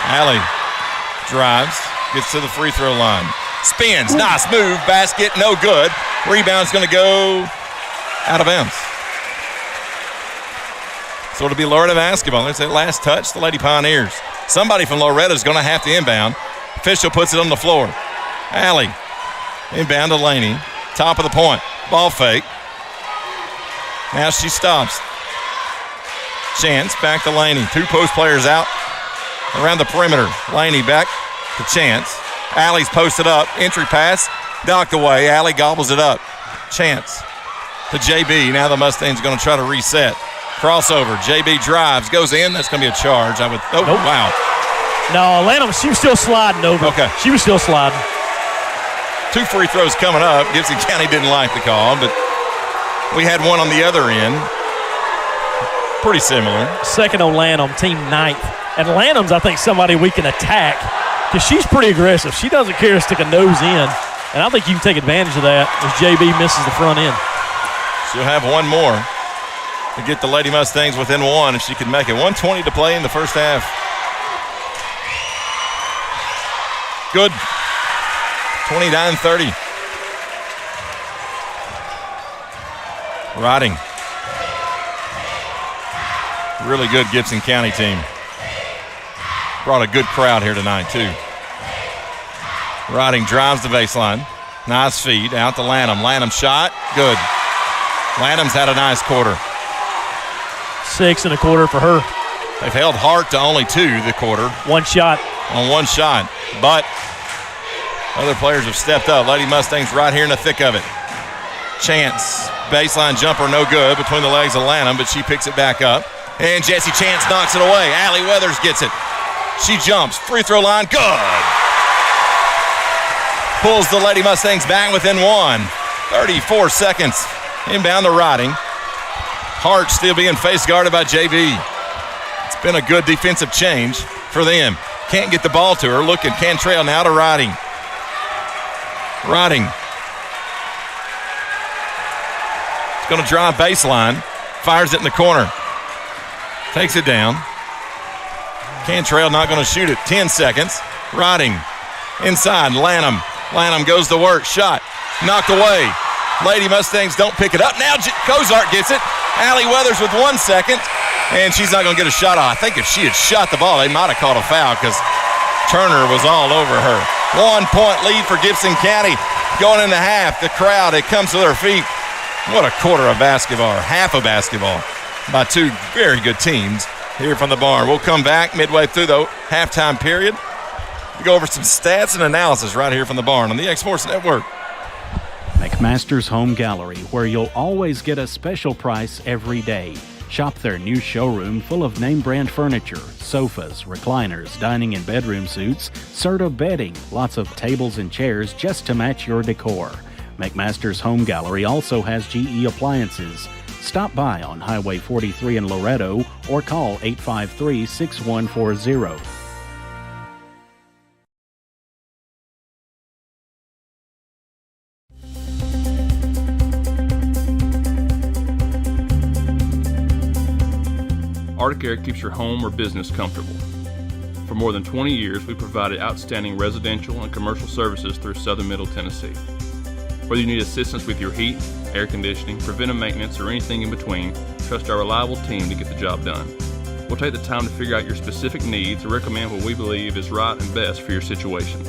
Alley drives, gets to the free throw line. Spins, nice move, basket, no good. Rebound's going to go out of bounds. So it'll be Loretto basketball. There's that last touch, the Lady Pioneers. Somebody from Loretto is going to have to inbound. Official puts it on the floor. Alley, inbound to Laney. Top of the point, ball fake. Now she stops. Chance back to Laney. 2 post players out around the perimeter. Laney back to Chance. Alley's posted up. Entry pass knocked away. Alley gobbles it up. Chance to JB. Now the Mustangs going to try to reset. Crossover. JB drives. Goes in. That's going to be a charge. Nope. Wow. No, Lanham, she was still sliding over. Okay. She was still sliding. 2 free throws coming up. Gibson County didn't like the call, but we had one on the other end. Pretty similar. Second on Lanham, team 9th. And Lanham's, I think, somebody we can attack because she's pretty aggressive. She doesn't care to stick a nose in. And I think you can take advantage of that as JB misses the front end. She'll have one more to get the Lady Mustangs within 1 if she can make it. 1:20 to play in the first half. Good. 29-30. Riding. Really good Gibson County team. Brought a good crowd here tonight, too. Riding drives the baseline. Nice feed out to Lanham. Lanham shot. Good. Lanham's had a nice quarter. 6 1/4 for her. They've held Hart to only 2 the quarter. One shot. On one shot. But other players have stepped up. Lady Mustangs right here in the thick of it. Chance. Baseline jumper no good between the legs of Lanham, but she picks it back up. And Jesse Chance knocks it away. Allie Weathers gets it. She jumps. Free throw line. Good. Pulls the Lady Mustangs back within 1. 34 seconds. Inbound to Riding. Hart still being face guarded by JB. It's been a good defensive change for them. Can't get the ball to her. Look at Cantrell now to Riding. Riding. It's going to drive baseline. Fires it in the corner. Takes it down. Cantrell not going to shoot it. 10 seconds. Riding. Inside. Lanham. Lanham goes to work. Shot. Knocked away. Lady Mustangs don't pick it up. Now Cozart gets it. Allie Weathers with 1 second. And she's not going to get a shot off. I think if she had shot the ball, they might have called a foul because Turner was all over her. 1 point lead for Gibson County. Going into half. The crowd, it comes to their feet. What a quarter of basketball, or half of basketball, by 2 very good teams here from the barn. We'll come back midway through the halftime period. We'll go over some stats and analysis right here from the barn on the X Sports Network. McMaster's Home Gallery, where you'll always get a special price every day. Shop their new showroom full of name-brand furniture, sofas, recliners, dining and bedroom suites, Serta bedding, lots of tables and chairs just to match your decor. McMaster's Home Gallery also has GE appliances, Stop by on Highway 43 in Loretto or call 853-6140. Arctic Air keeps your home or business comfortable. For more than 20 years, we provided outstanding residential and commercial services through southern Middle Tennessee. Whether you need assistance with your heat, air conditioning, preventive maintenance, or anything in between, trust our reliable team to get the job done. We'll take the time to figure out your specific needs and recommend what we believe is right and best for your situation.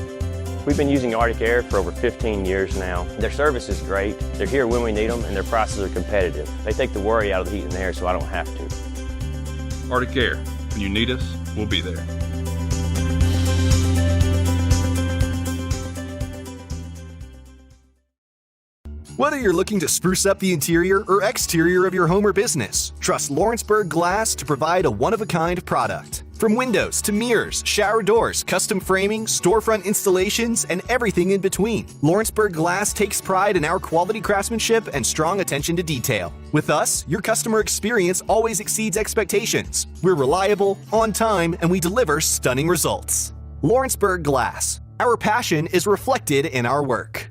We've been using Arctic Air for over 15 years now. Their service is great, they're here when we need them, and their prices are competitive. They take the worry out of the heat and air so I don't have to. Arctic Air. When you need us, we'll be there. Whether you're looking to spruce up the interior or exterior of your home or business, trust Lawrenceburg Glass to provide a one-of-a-kind product. From windows to mirrors, shower doors, custom framing, storefront installations, and everything in between, Lawrenceburg Glass takes pride in our quality craftsmanship and strong attention to detail. With us, your customer experience always exceeds expectations. We're reliable, on time, and we deliver stunning results. Lawrenceburg Glass. Our passion is reflected in our work.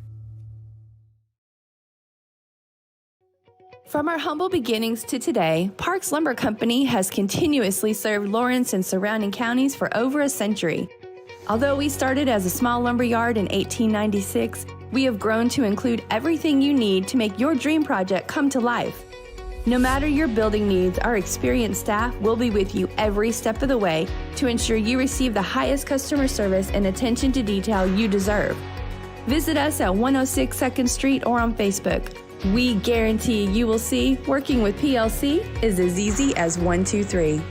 From our humble beginnings to today, Parks Lumber Company has continuously served Lawrence and surrounding counties for over a century. Although we started as a small lumber yard in 1896, we have grown to include everything you need to make your dream project come to life. No matter your building needs, our experienced staff will be with you every step of the way to ensure you receive the highest customer service and attention to detail you deserve. Visit us at 106 2nd Street or on Facebook. We guarantee you will see working with PLC is as easy as 1, 2, 3.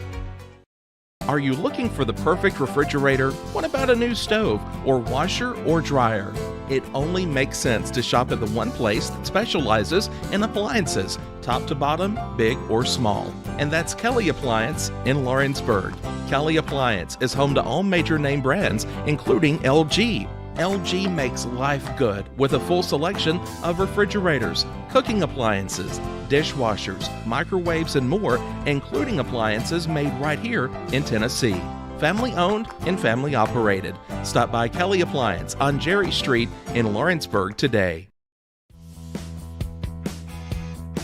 Are you looking for the perfect refrigerator? What about a new stove or washer or dryer? It only makes sense to shop at the one place that specializes in appliances, top to bottom, big or small. And that's Kelly Appliance in Lawrenceburg. Kelly Appliance is home to all major name brands, including LG. LG makes life good with a full selection of refrigerators, cooking appliances, dishwashers, microwaves, and more, including appliances made right here in Tennessee. Family owned and family operated. Stop by Kelly Appliance on Jerry Street in Lawrenceburg today.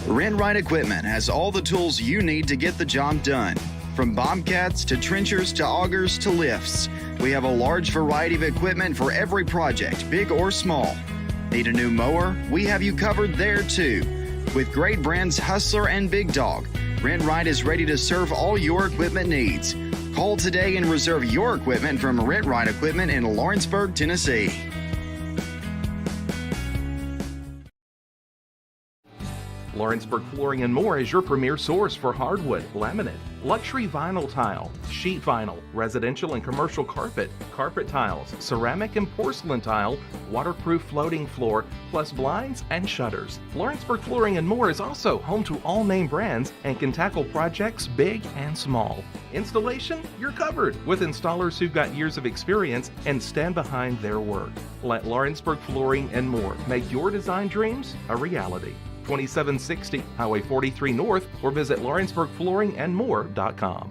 Rent Right Equipment has all the tools you need to get the job done. From bobcats to trenchers to augers to lifts, we have a large variety of equipment for every project, big or small. Need a new mower? We have you covered there too. With great brands Hustler and Big Dog, Rent Right is ready to serve all your equipment needs. Call today and reserve your equipment from Rent Right Equipment in Lawrenceburg, Tennessee. Lawrenceburg Flooring and More is your premier source for hardwood, laminate, luxury vinyl tile, sheet vinyl, residential and commercial carpet, carpet tiles, ceramic and porcelain tile, waterproof floating floor, plus blinds and shutters. Lawrenceburg Flooring and More is also home to all name brands and can tackle projects big and small. Installation? You're covered with installers who've got years of experience and stand behind their work. Let Lawrenceburg Flooring and More make your design dreams a reality. 2760 Highway 43 North or visit LawrenceburgFlooringandMore.com.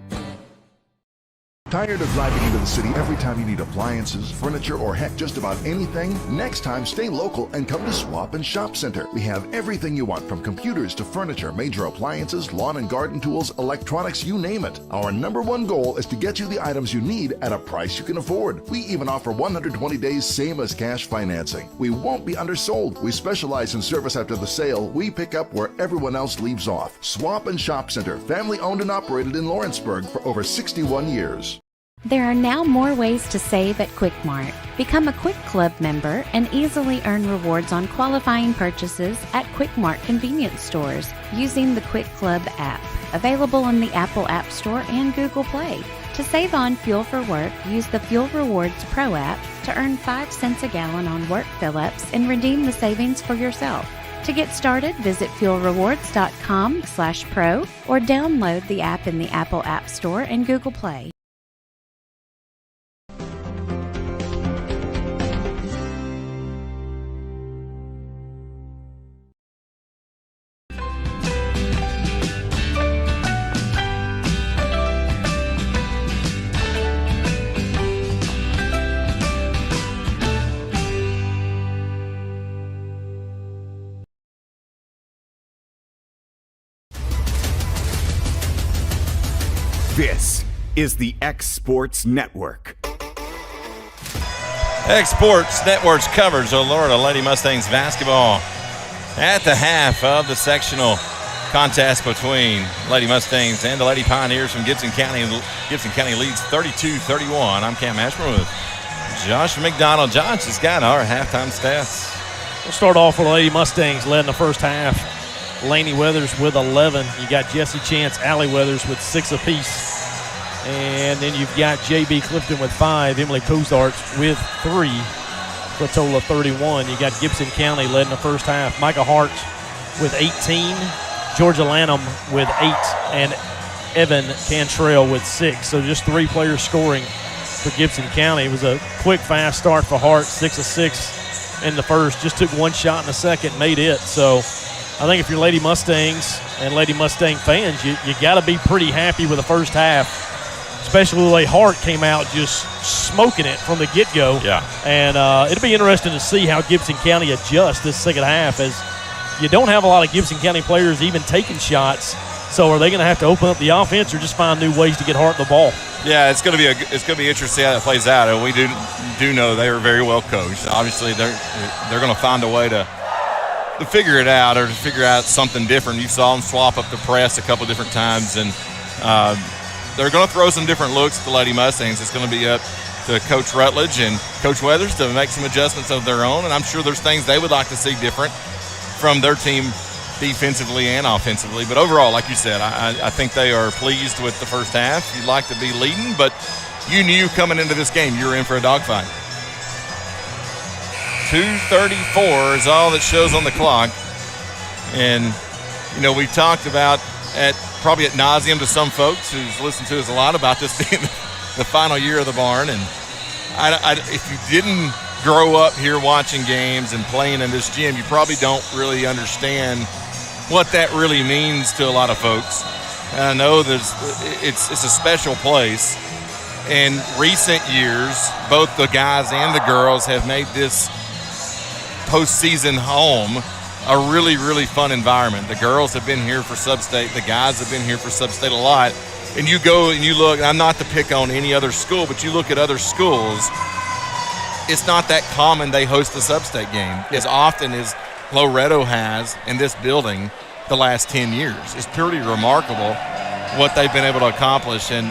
Tired of driving into the city every time you need appliances, furniture, or heck, just about anything? Next time, stay local and come to Swap and Shop Center. We have everything you want, from computers to furniture, major appliances, lawn and garden tools, electronics, you name it. Our #1 goal is to get you the items you need at a price you can afford. We even offer 120 days same as cash financing. We won't be undersold. We specialize in service after the sale. We pick up where everyone else leaves off. Swap and Shop Center, family owned and operated in Lawrenceburg for over 61 years. There are now more ways to save at Quick Mart. Become a Quick Club member and easily earn rewards on qualifying purchases at Quick Mart convenience stores using the Quick Club app, available on the Apple App Store and Google Play. To save on fuel for work, use the Fuel Rewards Pro app to earn 5 cents a gallon on work fill-ups and redeem the savings for yourself. To get started, visit fuelrewards.com/pro or download the app in the Apple App Store and Google Play. This is the X Sports Network. X Sports Network's coverage of Loretto Lady Mustangs basketball at the half of the sectional contest between Lady Mustangs and the Lady Pioneers from Gibson County. Gibson County leads 32-31. I'm Cam Ashburn with Josh McDonald. Josh has got our halftime stats. We'll start off with the Lady Mustangs led in the first half. Laney Weathers with 11. You got Jesse Chance, Allie Weathers with 6 apiece. And then you've got J.B. Clifton with 5, Emily Cozarts with 3, for a total of 31. You got Gibson County led in the first half. Micah Hart with 18, Georgia Lanham with 8, and Evan Cantrell with 6. So just 3 players scoring for Gibson County. It was a quick, fast start for Hart, 6 of 6 in the first. Just took 1 shot in the second, made it. So I think if you're Lady Mustangs and Lady Mustang fans, you got to be pretty happy with the first half, especially the way Hart came out just smoking it from the get-go. Yeah. And it'll be interesting to see how Gibson County adjusts this second half, as you don't have a lot of Gibson County players even taking shots. So are they going to have to open up the offense or just find new ways to get Hart the ball? Yeah, it's going to be interesting to see how that plays out. And we do know they are very well coached. Obviously, they're going to find a way to figure it out, or to figure out something different. You saw them swap up the press a couple different times, and they're going to throw some different looks at the Lady Mustangs. It's going to be up to Coach Rutledge and Coach Weathers to make some adjustments of their own, and I'm sure there's things they would like to see different from their team defensively and offensively. But overall, like you said, I think they are pleased with the first half. You'd like to be leading, but you knew coming into this game you were in for a dogfight. 2:34 is all that shows on the clock. And, we talked about probably ad nauseum to some folks who's listened to us a lot about this being the final year of the barn. And if you didn't grow up here watching games and playing in this gym, you probably don't really understand what that really means to a lot of folks. And I know it's a special place. In recent years, both the guys and the girls have made this postseason home a really, really fun environment. The girls have been here for Sub-State. The guys have been here for Sub-State a lot. And you go and you look, I'm not to pick on any other school, but you look at other schools, it's not that common they host a Sub-State game as often as Loretto has in this building the last 10 years. It's pretty remarkable what they've been able to accomplish, and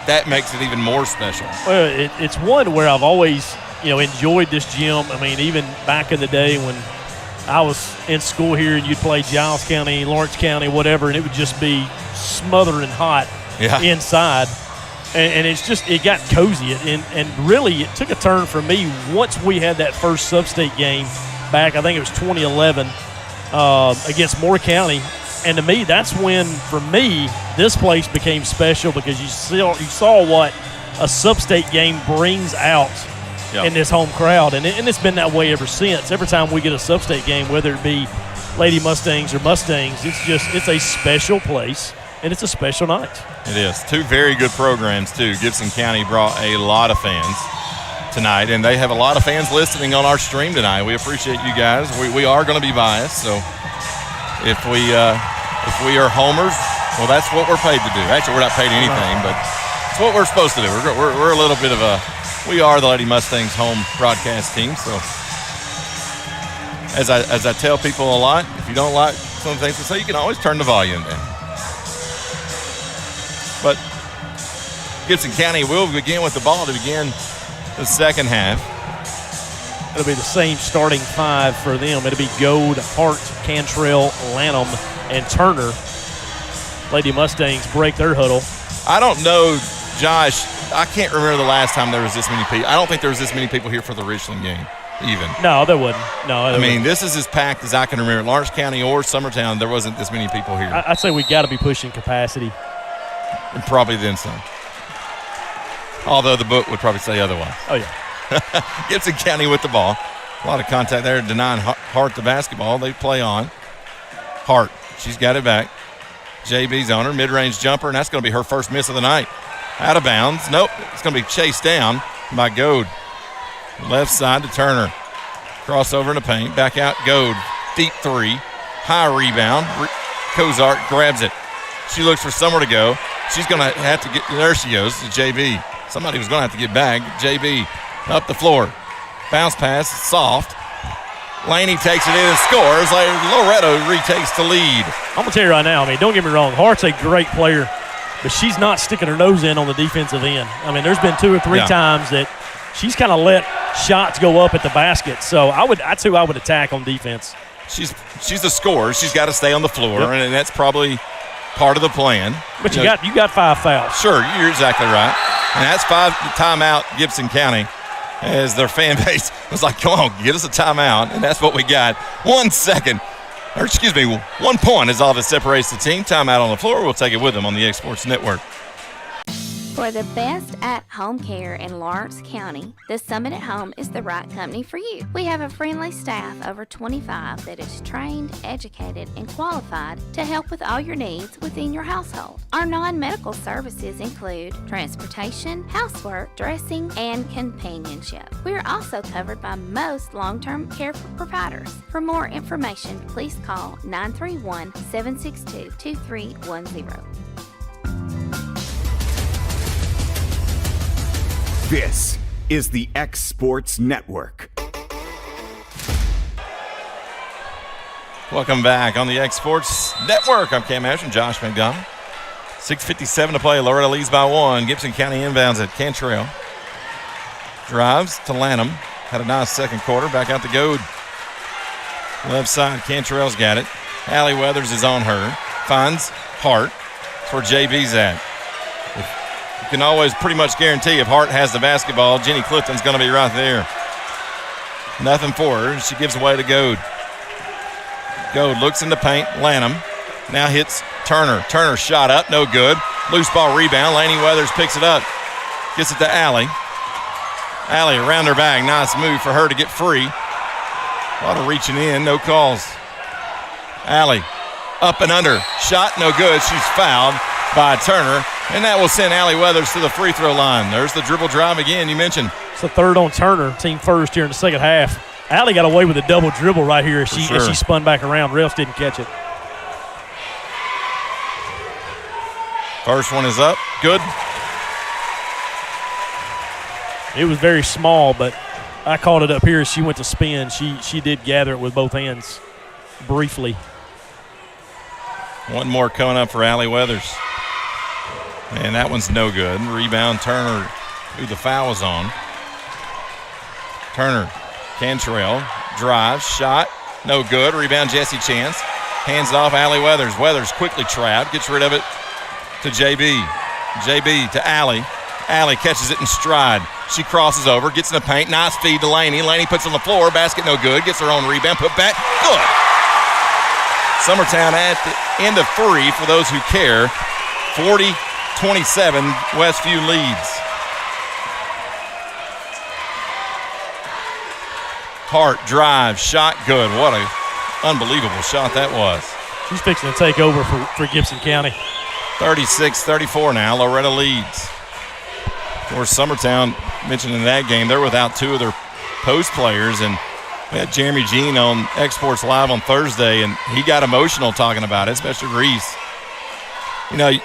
that makes it even more special. Well, it's one where I've always enjoyed this gym. I mean, even back in the day when I was in school here and you'd play Giles County, Lawrence County, whatever, and it would just be smothering hot inside. And it got cozy. And really, it took a turn for me once we had that first Sub-State game back, I think it was 2011, against Moore County. And to me, that's when, for me, this place became special, because you saw what a Sub-State game brings out in this home crowd. And it's been that way ever since. Every time we get a Sub-State game, whether it be Lady Mustangs or Mustangs, it's a special place, and it's a special night. It is. 2 very good programs, too. Gibson County brought a lot of fans tonight, and they have a lot of fans listening on our stream tonight. We appreciate you guys. We are going to be biased, so if we are homers, well, that's what we're paid to do. Actually, we're not paid anything, but it's what we're supposed to do. We're a little bit of we are the Lady Mustangs home broadcast team. So as I tell people a lot, if you don't like some things to say, you can always turn the volume down. But Gibson County will begin with the ball to begin the second half. It'll be the same starting 5 for them. It'll be Gold, Hart, Cantrell, Lanham, and Turner. Lady Mustangs break their huddle. I don't know, Josh. I can't remember the last time there was this many people. I don't think there was this many people here for the Richland game, even. No, there wasn't. I mean, this is as packed as I can remember. Lawrence County or Summertown, there wasn't this many people here. I'd say we got to be pushing capacity. And probably then some. Although the book would probably say otherwise. Oh, yeah. Gibson County with the ball. A lot of contact there, denying Hart the basketball. They play on. Hart, she's got it back. JB's on her, mid-range jumper, and that's going to be her first miss of the night. Out of bounds. Nope, it's going to be chased down by Goad. Left side to Turner. Crossover in the paint. Back out, Goad. Deep 3. High rebound. Cozart grabs it. She looks for somewhere to go. She's going to have to get, there she goes to JB. Somebody was going to have to get back. JB up the floor. Bounce pass, soft. Laney takes it in and scores. Loretto retakes the lead. I'm going to tell you right now, don't get me wrong, Hart's a great player, but she's not sticking her nose in on the defensive end. There's been 2 or 3 times that she's kind of let shots go up at the basket. So that's who I would attack on defense. She's a scorer. She's got to stay on the floor, and that's probably part of the plan. But you got 5 fouls. Sure, you're exactly right. And that's 5 timeout Gibson County, as their fan base was like, come on, get us a timeout. And that's what we got. 1 second, or excuse me, 1 point is all that separates the team. Timeout on the floor. We'll take it with them on the X Sports Network. For the best at-home care in Lawrence County, the Summit at Home is the right company for you. We have a friendly staff, over 25, that is trained, educated, and qualified to help with all your needs within your household. Our non-medical services include transportation, housework, dressing, and companionship. We are also covered by most long-term care providers. For more information, please call 931-762-2310. This is the X Sports Network. Welcome back on the X Sports Network. I'm Cam Asher and Josh McDonald. 6:57 to play. Loretto leads by 1. Gibson County inbounds at Cantrell. Drives to Lanham. Had a nice second quarter. Back out to Goad. Left side, Cantrell's got it. Allie Weathers is on her. Finds Hart. That's where JB's at. You can always pretty much guarantee if Hart has the basketball, Jenny Clifton's going to be right there. Nothing for her. She gives away to Goad. Goad looks in the paint. Lanham now hits Turner. Turner shot up, no good. Loose ball rebound. Laney Weathers picks it up. Gets it to Allie. Allie around her bag. Nice move for her to get free. A lot of reaching in, no calls. Allie up and under. Shot, no good. She's fouled by Turner. And that will send Allie Weathers to the free throw line. There's the dribble drive again, you mentioned. It's the third on Turner, team first here in the second half. Allie got away with a double dribble right here as she spun back around. Refs didn't catch it. First one is up. Good. It was very small, but I called it up here as she went to spin. She did gather it with both hands briefly. One more coming up for Allie Weathers. And that one's no good. Rebound, Turner, who the foul was on. Turner, Cantrell, drives, shot, no good. Rebound, Jesse Chance. Hands it off, Allie Weathers. Weathers quickly trapped, gets rid of it to JB. JB to Allie. Allie catches it in stride. She crosses over, gets in the paint. Nice feed to Laney. Laney puts it on the floor. Basket no good. Gets her own rebound. Put back. Good. Summertown at the end of 3 for those who care. 40-27, Westview leads. Hart drives, shot good. What a unbelievable shot that was. She's fixing to take over for Gibson County. 36-34 now. Loretto leads. Of course, Summertown, mentioned in that game, they're without 2 of their post players, and we had Jeremy Jean on Exports Live on Thursday, and he got emotional talking about it, especially Reese. You know, you'd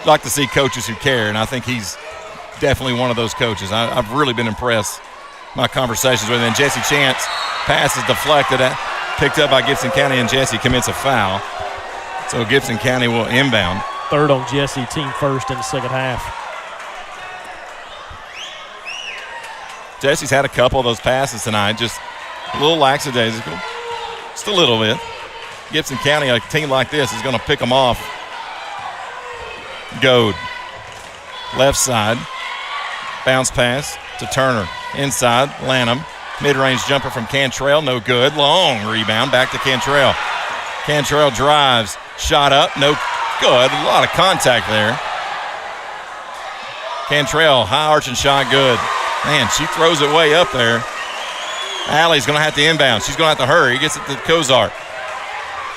like to see coaches who care, and I think he's definitely one of those coaches. I've really been impressed. My conversations with him. And Jesse Chance pass is deflected, picked up by Gibson County, and Jesse commits a foul. So Gibson County will inbound. Third on Jesse, team first in the second half. Jesse's had a couple of those passes tonight, just a little lackadaisical, just a little bit. Gibson County, a team like this, is going to pick them off. Goad, left side, bounce pass to Turner. Inside, Lanham, mid-range jumper from Cantrell, no good. Long rebound, back to Cantrell. Cantrell drives, shot up, no good. A lot of contact there. Cantrell, high arching shot, good. Man, she throws it way up there. Allie's going to have to inbound. She's going to have to hurry. Gets it to Cozart.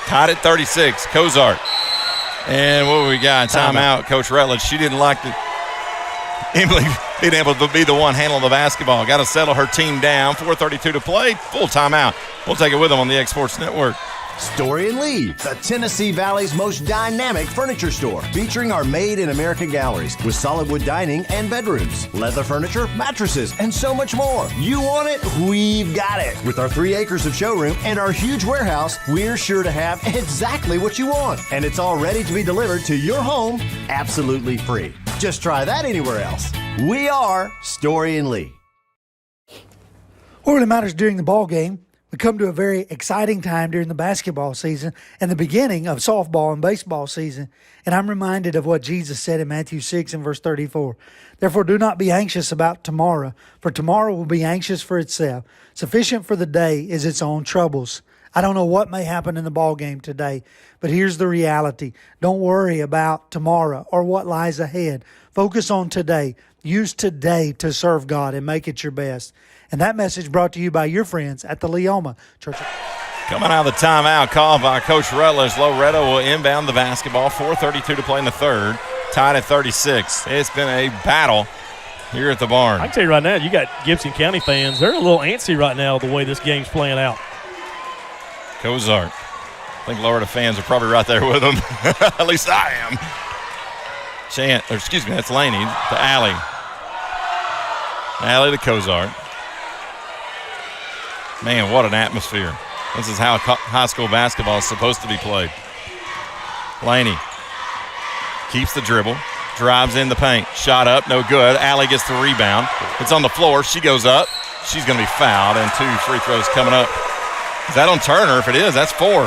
Tied at 36. Cozart. And what we got? Timeout, Coach Rutledge. She didn't like Emily being able to be the one handling the basketball. Got to settle her team down. 4:32 to play. Full timeout. We'll take it with them on the X Sports Network. Story and Lee, the Tennessee Valley's most dynamic furniture store, featuring our Made in America galleries with solid wood dining and bedrooms, leather furniture, mattresses, and so much more. You want it? We've got it. With our 3 acres of showroom and our huge warehouse, we're sure to have exactly what you want. And it's all ready to be delivered to your home absolutely free. Just try that anywhere else. We are Story and Lee. What really matters during the ball game, we come to a very exciting time during the basketball season and the beginning of softball and baseball season. And I'm reminded of what Jesus said in Matthew 6 and verse 34. Therefore, do not be anxious about tomorrow, for tomorrow will be anxious for itself. Sufficient for the day is its own troubles. I don't know what may happen in the ball game today, but here's the reality. Don't worry about tomorrow or what lies ahead. Focus on today. Use today to serve God and make it your best. And that message brought to you by your friends at the Leoma Church. Coming out of the timeout called by Coach Rutledge, Loretto will inbound the basketball. 4:32 to play in the third. Tied at 36. It's been a battle here at the barn. I can tell you right now, you got Gibson County fans. They're a little antsy right now the way this game's playing out. Cozart. I think Loretto fans are probably right there with them. At least I am. That's Laney to Alley. Alley to Cozart. Man, what an atmosphere. This is how high school basketball is supposed to be played. Laney keeps the dribble, drives in the paint, shot up, no good. Alley gets the rebound. It's on the floor. She goes up. She's going to be fouled, and 2 free throws coming up. Is that on Turner? If it is, that's 4.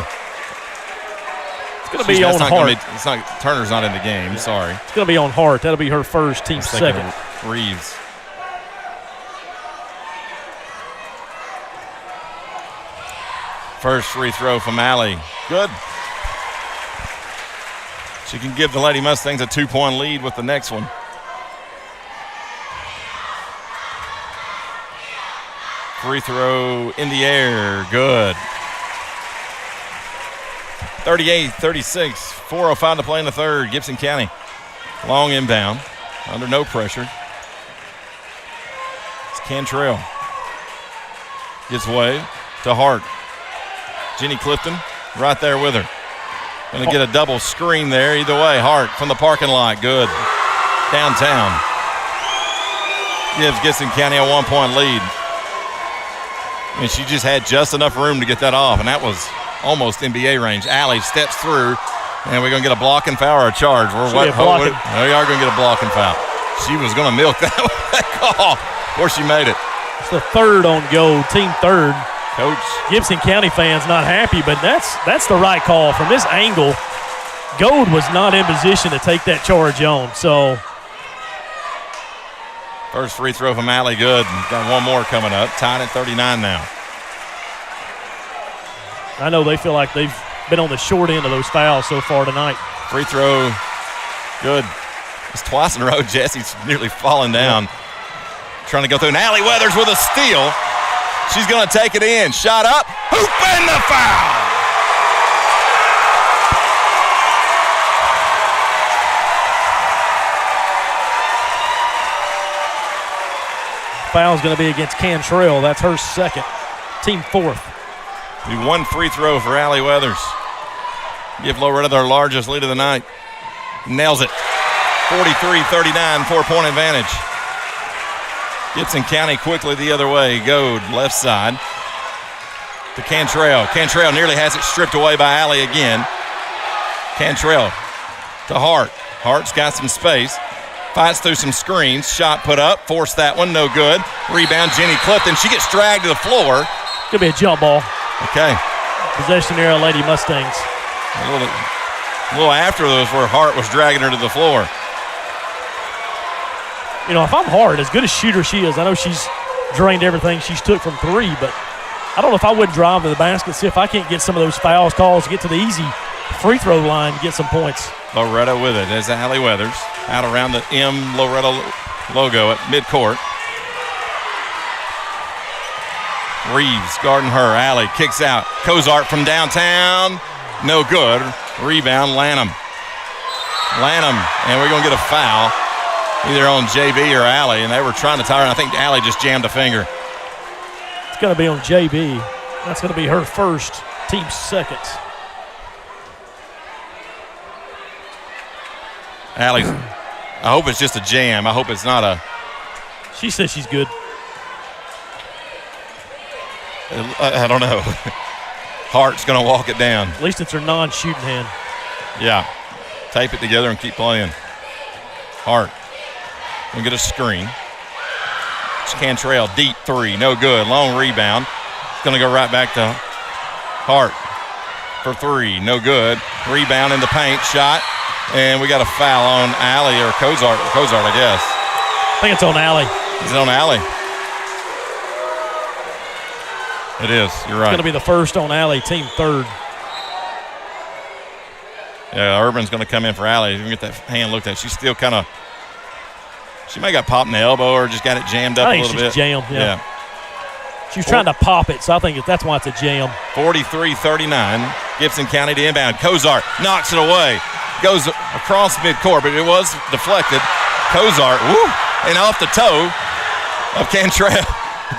It's going to be on Hart. Turner's not in the game. Sorry. It's going to be on Hart. That'll be her first, team second. Reeves. First free throw from Alley. Good. She can give the Lady Mustangs a 2-point lead with the next one. Free throw in the air. Good. 38-36. 4:05 to play in the third. Gibson County. Long inbound. Under no pressure. It's Cantrell. Gets away to Hart. Jenny Clifton right there with her. Going to get a double screen there. Either way, Hart from the parking lot. Good. Downtown. Gives Gibson County a 1-point lead. And she just had just enough room to get that off, and that was almost NBA range. Alley steps through, and we're going to get a blocking foul or a charge. We are going to get a blocking foul. She was going to milk that call before she made it. It's the third on goal, team third. Coach. Gibson County fans not happy, but that's the right call. From this angle, Gold was not in position to take that charge on. So first free throw from Alley, good. Got one more coming up. Tied at 39 now. I know they feel like they've been on the short end of those fouls so far tonight. Free throw, good. It's twice in a row. Jesse's nearly falling down. Trying to go through. And Alley Weathers with a steal. She's going to take it in. Shot up. Hoop in the foul. Foul's going to be against Cantrell. That's her second. Team fourth. Be one free throw for Alley Weathers. Give Loretto their largest lead of the night. Nails it. 43-39, 4-point advantage. Gibson County quickly the other way. Goad, left side to Cantrell. Cantrell nearly has it stripped away by Alley again. Cantrell to Hart. Hart's got some space. Fights through some screens. Shot put up. Forced that one. No good. Rebound, Jenny Clifton. She gets dragged to the floor. Could be a jump ball. Okay. Possession area, Lady Mustangs. A little after those where Hart was dragging her to the floor. You know, if I'm Hart, as good a shooter she is, I know she's drained everything she's took from three, but I don't know if I wouldn't drive to the basket, see if I can't get some of those fouls calls, get to the easy free throw line, get some points. Loretto with it as Alley Weathers out around the M Loretto logo at midcourt. Reeves guarding her. Alley kicks out. Cozart from downtown. No good. Rebound, Lanham. And we're going to get a foul either on JB or Alley, and they were trying to tie her, and I think Alley just jammed a finger. It's going to be on JB. That's going to be her first. team seconds. Allie, I hope it's just a jam. I hope it's not a. She says she's good. I don't know. Hart's going to walk it down. At least it's her non-shooting hand. Yeah. Tape it together and keep playing. Hart going to get a screen. Cantrell, deep three, no good. Long rebound. It's going to go right back to Hart for three, no good. Rebound in the paint, shot, and we got a foul on Allie or Cozart. Cozart, I guess. I think it's on Allie. Is it on Allie? It is, you're right. It's going to be the first on Allie, team third. Yeah, Urban's going to come in for Allie. You can get that hand looked at. She's still kind of, she may have got popped in the elbow or just got it jammed up a little bit. I think she's jammed, yeah. She was trying to pop it, so I think that's why it's a jam. 43-39, Gibson County to inbound. Cozart knocks it away. Goes across midcourt, but it was deflected. Cozart, woo, and off the toe of Cantrell.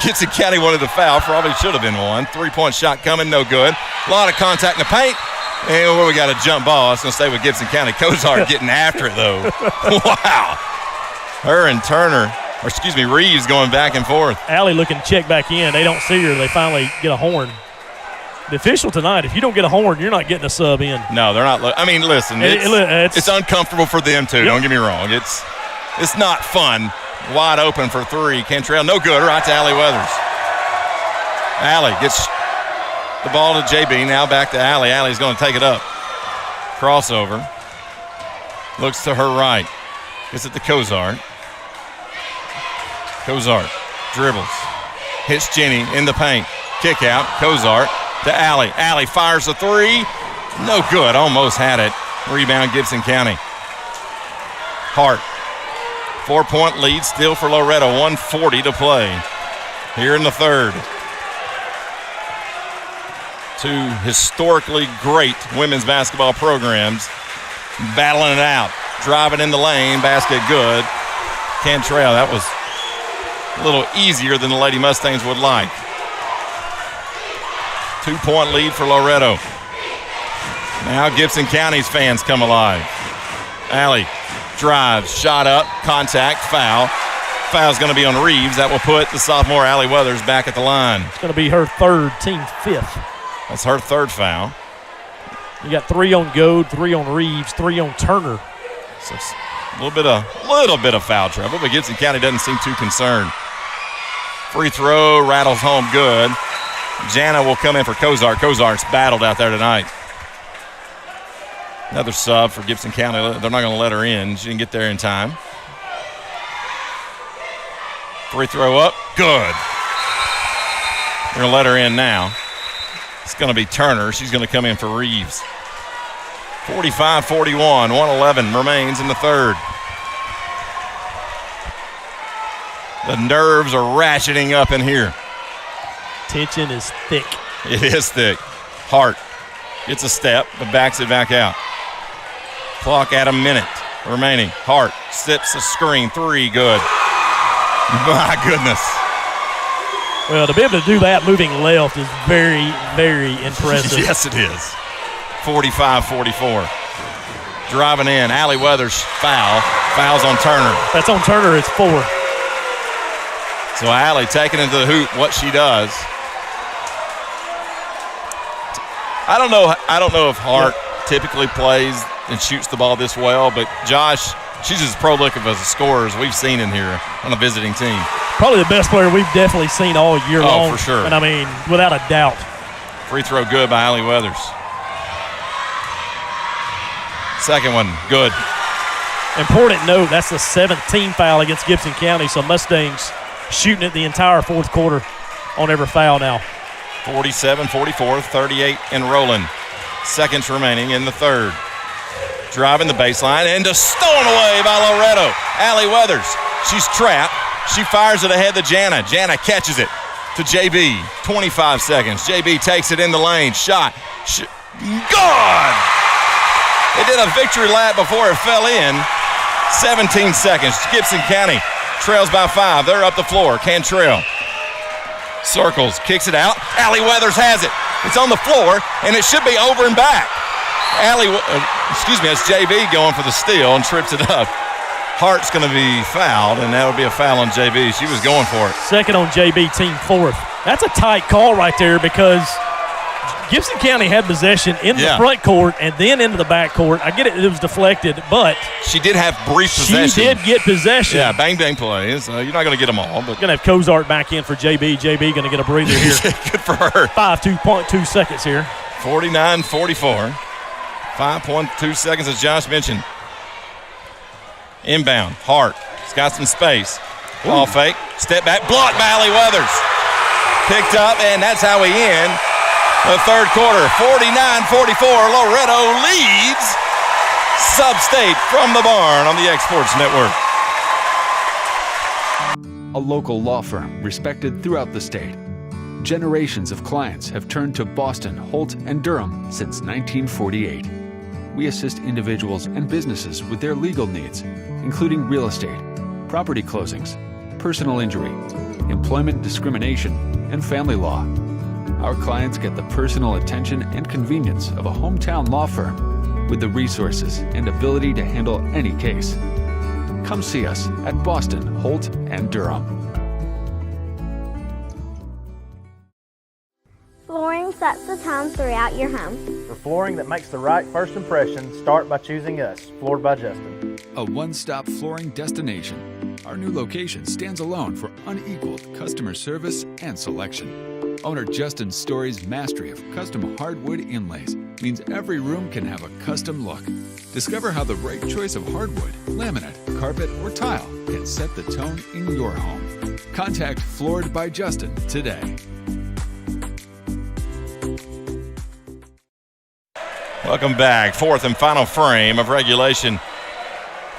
Gibson County wanted the foul, probably should have been one. 3-point shot coming, no good. A lot of contact in the paint. And where we got a jump ball, it's going to stay with Gibson County. Cozart getting after it, though. Wow. Her and Turner, or excuse me, Reeves going back and forth. Allie looking to check back in. They don't see her. They finally get a horn. The official tonight, if you don't get a horn, you're not getting a sub in. No, they're not. I mean, listen, it's uncomfortable for them, too. Yep. Don't get me wrong. It's not fun. Wide open for three. Cantrell, no good. Right to Allie Weathers. Allie gets the ball to JB. Now back to Allie. Allie's going to take it up. Crossover. Looks to her right. Gets it to Cozart. Cozart dribbles. Hits Jenny in the paint. Kick out. Cozart to Allie. Allie fires a three. No good. Almost had it. Rebound Gibson County. Hart. 4-point lead still for Loretto. 1:40 to play here in the third. Two historically great women's basketball programs battling it out. Driving in the lane. Basket good. Cantrell, that was a little easier than the Lady Mustangs would like. 2-point lead for Loretto. Now Gibson County's fans come alive. Allie drives, shot up, contact, foul. Foul's going to be on Reeves. That will put the sophomore Allie Weathers back at the line. It's going to be her third, team fifth. That's her third foul. You got 3 on Goad, 3 on Reeves, 3 on Turner. So a little bit of foul trouble, but Gibson County doesn't seem too concerned. Free throw rattles home good. Jana will come in for Cozart. Cozart's battled out there tonight. Another sub for Gibson County. They're not going to let her in. She didn't get there in time. Free throw up. Good. They're going to let her in now. It's going to be Turner. She's going to come in for Reeves. 45-41. 1:11 remains in the third. The nerves are ratcheting up in here. Tension is thick. It is thick. Hart gets a step, but backs it back out. Clock at a minute remaining. Hart sips a screen. 3, good. My goodness. Well, to be able to do that moving left is very, very impressive. Yes, it is. 45-44. Driving in. Allie Weathers foul. Fouls on Turner. That's on Turner. It's 4. So Allie taking into the hoop what she does. I don't know if Hart typically plays and shoots the ball this well, but Josh, she's as prolific of a scorer as we've seen in here on a visiting team. Probably the best player we've definitely seen all year long. Oh, for sure. And I mean, without a doubt. Free throw good by Allie Weathers. Second one, good. Important note, that's the 17th foul against Gibson County, so Mustangs shooting it the entire fourth quarter on every foul now. 47-44, 38 and rolling. Seconds remaining in the third. Driving the baseline and just stolen away by Loretto. Allie Weathers, she's trapped. She fires it ahead to Jana. Jana catches it to JB. 25 seconds. JB takes it in the lane. Shot. Good! They did a victory lap before it fell in. 17 seconds. Gibson County trails by 5. They're up the floor. Cantrell circles, kicks it out. Allie Weathers has it. It's on the floor, and it should be over and back. That's JB going for the steal and trips it up. Hart's going to be fouled, and that would be a foul on JB. She was going for it. Second on JB, team fourth. That's a tight call right there because Gibson County had possession in the front court and then into the back court. I get it was deflected, but she did have brief possession. She did get possession. Yeah, bang plays. You're not going to get them all. But going to have Cozart back in for JB. JB going to get a breather here. Good for her. 2.2 seconds here. 49-44. 5.2 seconds, as Josh mentioned. Inbound. Hart. He's got some space. Ball fake. Step back. Blocked by Allie Weathers. Picked up, and that's how we end the third quarter. 49-44. Loretto leads Sub-State from the barn on the X-Sports Network. A local law firm respected throughout the state. Generations of clients have turned to Boston, Holt, and Durham since 1948. We assist individuals and businesses with their legal needs, including real estate, property closings, personal injury, employment discrimination, and family law. Our clients get the personal attention and convenience of a hometown law firm with the resources and ability to handle any case. Come see us at Boston, Holt, and Durham. Flooring sets the tone throughout your home. For flooring that makes the right first impression, start by choosing us, Floored by Justin. A one-stop flooring destination. Our new location stands alone for unequaled customer service and selection. Owner Justin Story's mastery of custom hardwood inlays means every room can have a custom look. Discover how the right choice of hardwood, laminate, carpet, or tile can set the tone in your home. Contact Floored by Justin today. Welcome back. Fourth and final frame of regulation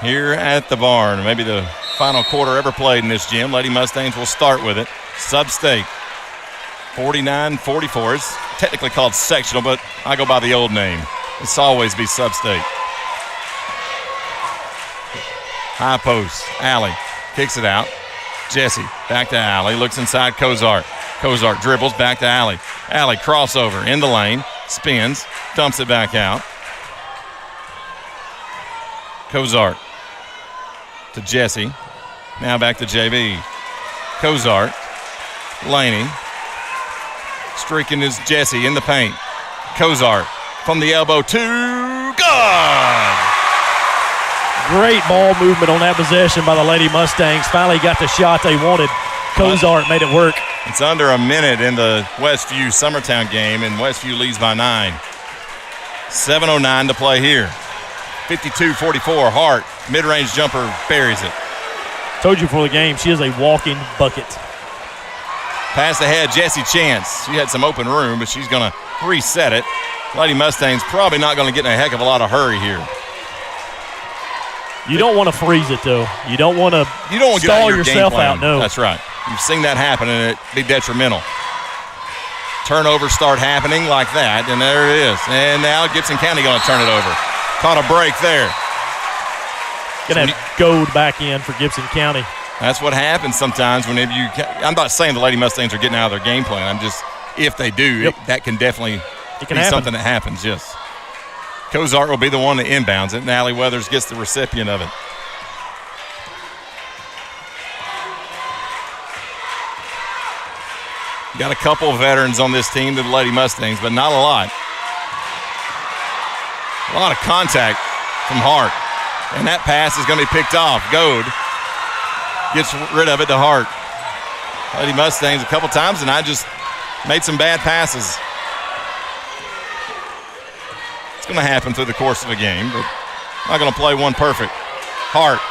here at the barn. Maybe the final quarter ever played in this gym. Lady Mustangs will start with it. Sub-State. 49-44. It's technically called sectional, but I go by the old name. It's always be Sub-State. High post. Allie kicks it out. Jesse back to Allie. Looks inside Cozart. Cozart dribbles back to Allie. Allie crossover in the lane. Spins. Dumps it back out. Cozart to Jesse. Now back to JB. Cozart. Laney. Streaking is Jesse in the paint. Cozart from the elbow to good. Great ball movement on that possession by the Lady Mustangs. Finally got the shot they wanted. Cozart made it work. It's under a minute in the Westview Summertown game, and Westview leads by 9. 7:09 to play here. 52-44. Hart, mid-range jumper, buries it. Told you before the game, she is a walking bucket. Pass ahead, Jesse Chance. She had some open room, but she's going to reset it. Lady Mustangs probably not going to get in a heck of a lot of hurry here. You don't want to freeze it, though. You don't want to stall yourself out, no. That's right. You've seen that happen, and it'd be detrimental. Turnovers start happening like that, and there it is. And now Gibson County going to turn it over. Caught a break there. Going to have gold back in for Gibson County. That's what happens sometimes whenever you – I'm not saying the Lady Mustangs are getting out of their game plan. I'm just – if they do, that can definitely be something that happens, yes. Cozart will be the one that inbounds it, and Allie Weathers gets the recipient of it. Got a couple of veterans on this team, the Lady Mustangs, but not a lot. A lot of contact from Hart. And that pass is going to be picked off. Goad gets rid of it to Hart. Lady Mustangs a couple times, and I just made some bad passes. It's going to happen through the course of the game, but not going to play one perfect. Hart,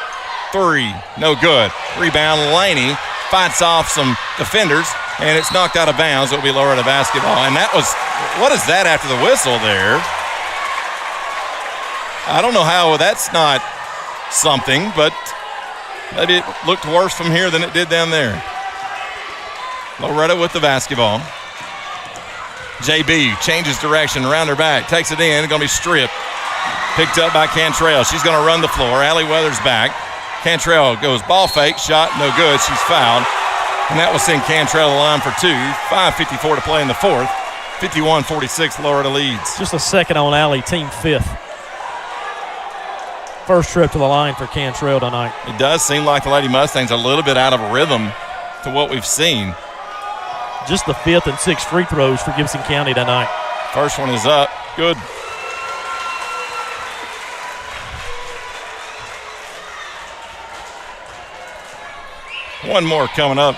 3, no good. Rebound, Laney fights off some defenders, and it's knocked out of bounds. It'll be Loretto basketball. And that was, what is that after the whistle there? I don't know how that's not something, but maybe it looked worse from here than it did down there. Loretto with the basketball. JB changes direction around her back, takes it in, going to be stripped. Picked up by Cantrell. She's going to run the floor. Allie Weathers back. Cantrell goes ball fake, shot, no good. She's fouled. And that will send Cantrell to the line for 2. 5:54 to play in the fourth. 51-46, Loretto leads. Just a second on Alley, team 5th. First trip to the line for Cantrell tonight. It does seem like the Lady Mustangs are a little bit out of rhythm to what we've seen. Just the 5th and 6th free throws for Gibson County tonight. First one is up. Good. One more coming up.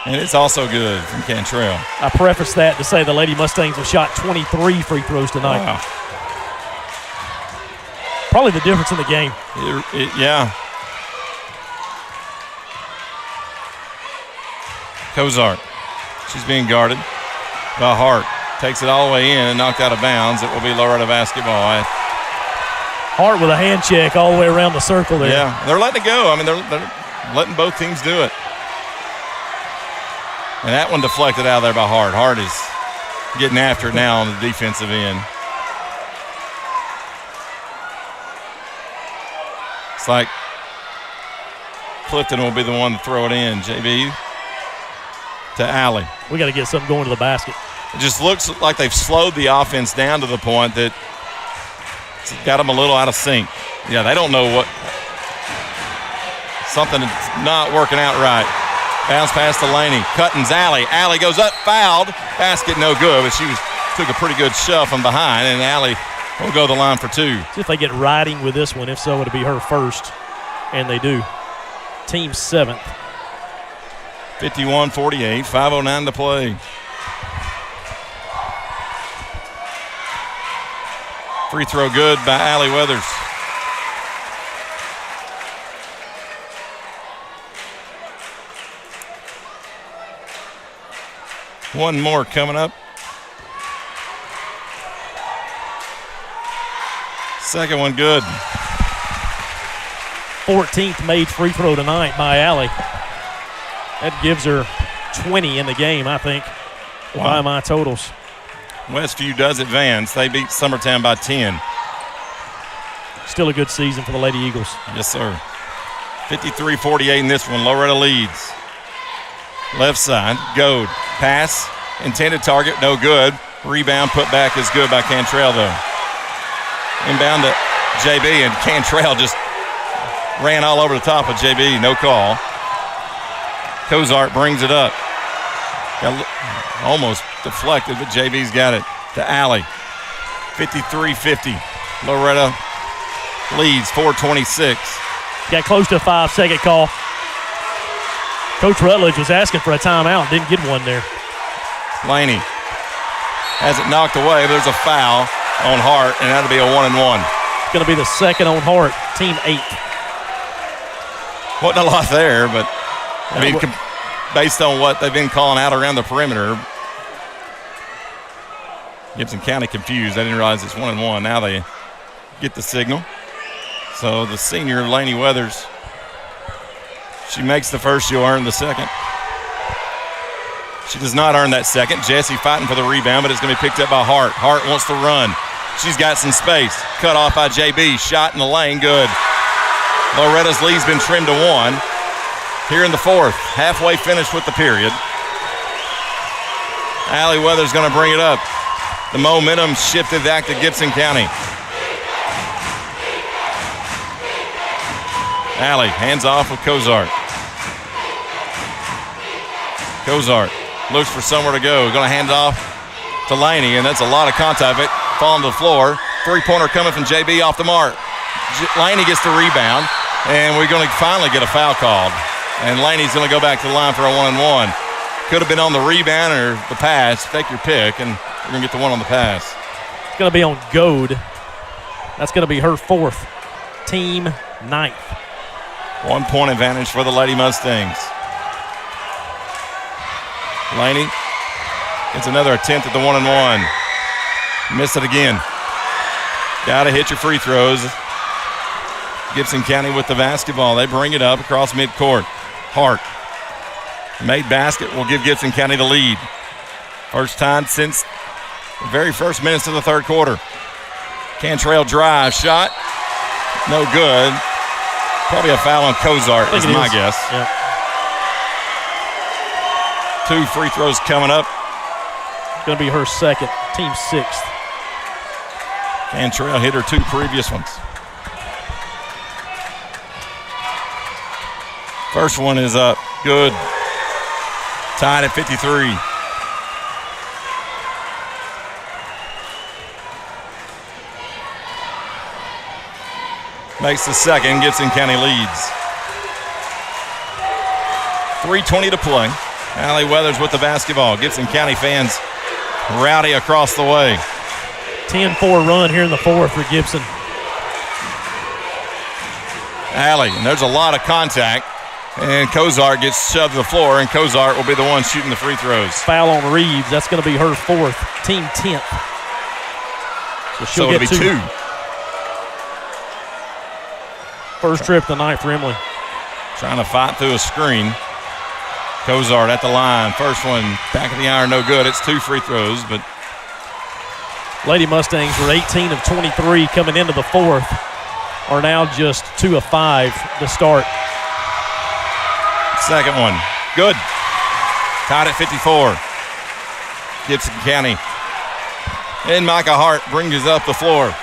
And it's also good from Cantrell. I preface that to say the Lady Mustangs have shot 23 free throws tonight. Wow. Probably the difference in the game. Yeah. Cozart. She's being guarded by Hart. Takes it all the way in and knocked out of bounds. It will be Loretto basketball. Hart with a hand check all the way around the circle there. Yeah, they're letting it go. I mean, they're letting both teams do it. And that one deflected out of there by Hart. Hart is getting after it now on the defensive end. It's like Clifton will be the one to throw it in. JB to Alley. We got to get something going to the basket. It just looks like they've slowed the offense down to the point that it's got them a little out of sync. Yeah, they don't know what. Something not working out right. Bounce pass to Laney. Cutting's Alley. Alley goes up, fouled. Basket no good, but she took a pretty good shove from behind, and Alley will go to the line for 2. See if they get riding with this one. If so, it'll be her first, and they do. Team 7th. 51-48, 5:09 to play. Free throw good by Allie Weathers. One more coming up. Second one good. 14th made free throw tonight by Alley. That gives her 20 in the game, I think, by my totals. Westview does advance. They beat Summertown by 10. Still a good season for the Lady Eagles. Yes, sir. 53-48 in this one. Loretto leads. Left side, Goad. Pass, intended target, no good. Rebound put back is good by Cantrell, though. Inbound to JB, and Cantrell just ran all over the top of JB. No call. Cozart brings it up. Almost deflected, but JB's got it to Alley. 53-50. Loretto leads, 4:26. Got close to a 5-second call. Coach Rutledge was asking for a timeout, didn't get one there. Laney has it knocked away, but there's a foul on Hart, and that'll be a 1-and-1. It's going to be the second on Hart, team 8. Wasn't a lot there, but I mean, based on what they've been calling out around the perimeter, Gibson County confused. They didn't realize it's 1-and-1. Now they get the signal. So the senior, Laney Weathers, she makes the first, she'll earn the second. She does not earn that second. Jessie fighting for the rebound, but it's going to be picked up by Hart. Hart wants to run. She's got some space. Cut off by JB. Shot in the lane, good. Loretta's lead's been trimmed to 1. Here in the 4th, halfway finished with the period. Allie Weathers going to bring it up. The momentum shifted back to Gibson County. Allie hands off with Cozart. Cozart looks for somewhere to go. Going to hand it off to Laney, and that's a lot of contact. It falling to the floor. Three-pointer coming from JB off the mark. Laney gets the rebound, and we're going to finally get a foul called. And Laney's going to go back to the line for a 1-and-1. Could have been on the rebound or the pass. Take your pick, and we're going to get the one on the pass. It's going to be on Goad. That's going to be her 4th. Team 9th. 1 point advantage for the Lady Mustangs. Laney gets another attempt at the 1-and-1. Miss it again. Got to hit your free throws. Gibson County with the basketball. They bring it up across midcourt. Hart. Made basket will give Gibson County the lead. First time since the very first minutes of the third quarter. Cantrell drive. Shot. No good. Probably a foul on Cozart is my guess. Yeah. 2 free throws coming up Going to be her second, team sixth. Cantrell hit her 2 previous ones. First one is up. Good. Tied at 53. Makes the second. Gibson County leads. 3:20 to play. Allie Weathers with the basketball. Gibson County fans rowdy across the way. 10-4 run here in the fourth for Gibson. Allie, and there's a lot of contact. And Cozart gets shoved to the floor, and Cozart will be the one shooting the free throws. Foul on Reeves. That's going to be her fourth, team 10th. So it'll be 2. First trip tonight for Emily. Trying to fight through a screen. Cozart at the line. First one, back of the iron, no good. It's 2 free throws, but Lady Mustangs were 18 of 23 coming into the fourth. Are now just 2 of 5 to start. Second one, good. Tied at 54. Gibson County. And Micah Hart brings us up the floor.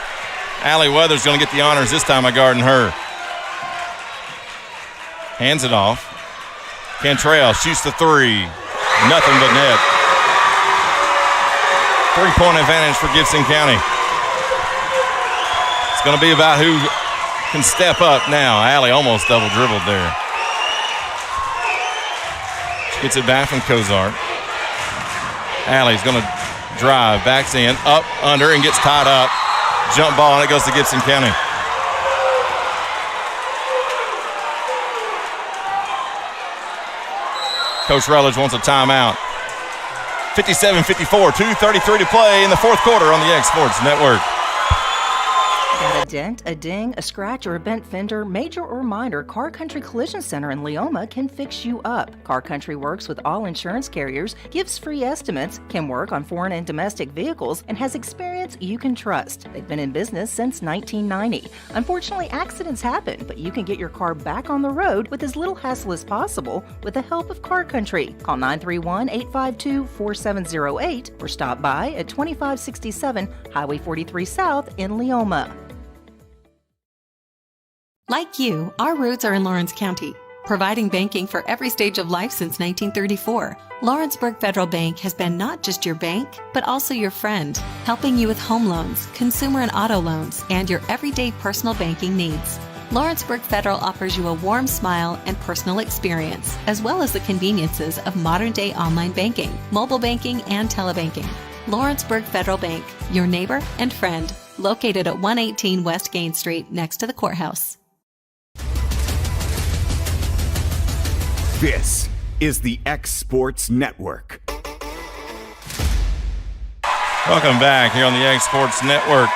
Allie Weathers going to get the honors this time by guarding her. Hands it off. Cantrell shoots the 3. Nothing but net. 3-point advantage for Gibson County. It's going to be about who can step up now. Allie almost double dribbled there. She gets it back from Cozart. Allie's going to drive, backs in, up, under, and gets tied up. Jump ball, and it goes to Gibson County. Coach Rutledge wants a timeout. 57-54, 2:33 to play in the fourth quarter on the X Sports Network. Got a dent, a ding, a scratch, or a bent fender, major or minor, Car Country Collision Center in Leoma can fix you up. Car Country works with all insurance carriers, gives free estimates, can work on foreign and domestic vehicles, and has experience you can trust. They've been in business since 1990. Unfortunately, accidents happen, but you can get your car back on the road with as little hassle as possible with the help of Car Country. Call 931-852-4708 or stop by at 2567 Highway 43 South in Leoma. Like you, our roots are in Lawrence County, providing banking for every stage of life since 1934. Lawrenceburg Federal Bank has been not just your bank, but also your friend, helping you with home loans, consumer and auto loans, and your everyday personal banking needs. Lawrenceburg Federal offers you a warm smile and personal experience, as well as the conveniences of modern-day online banking, mobile banking, and telebanking. Lawrenceburg Federal Bank, your neighbor and friend, located at 118 West Gain Street next to the courthouse. This is the X Sports Network. Welcome back here on the X Sports Network.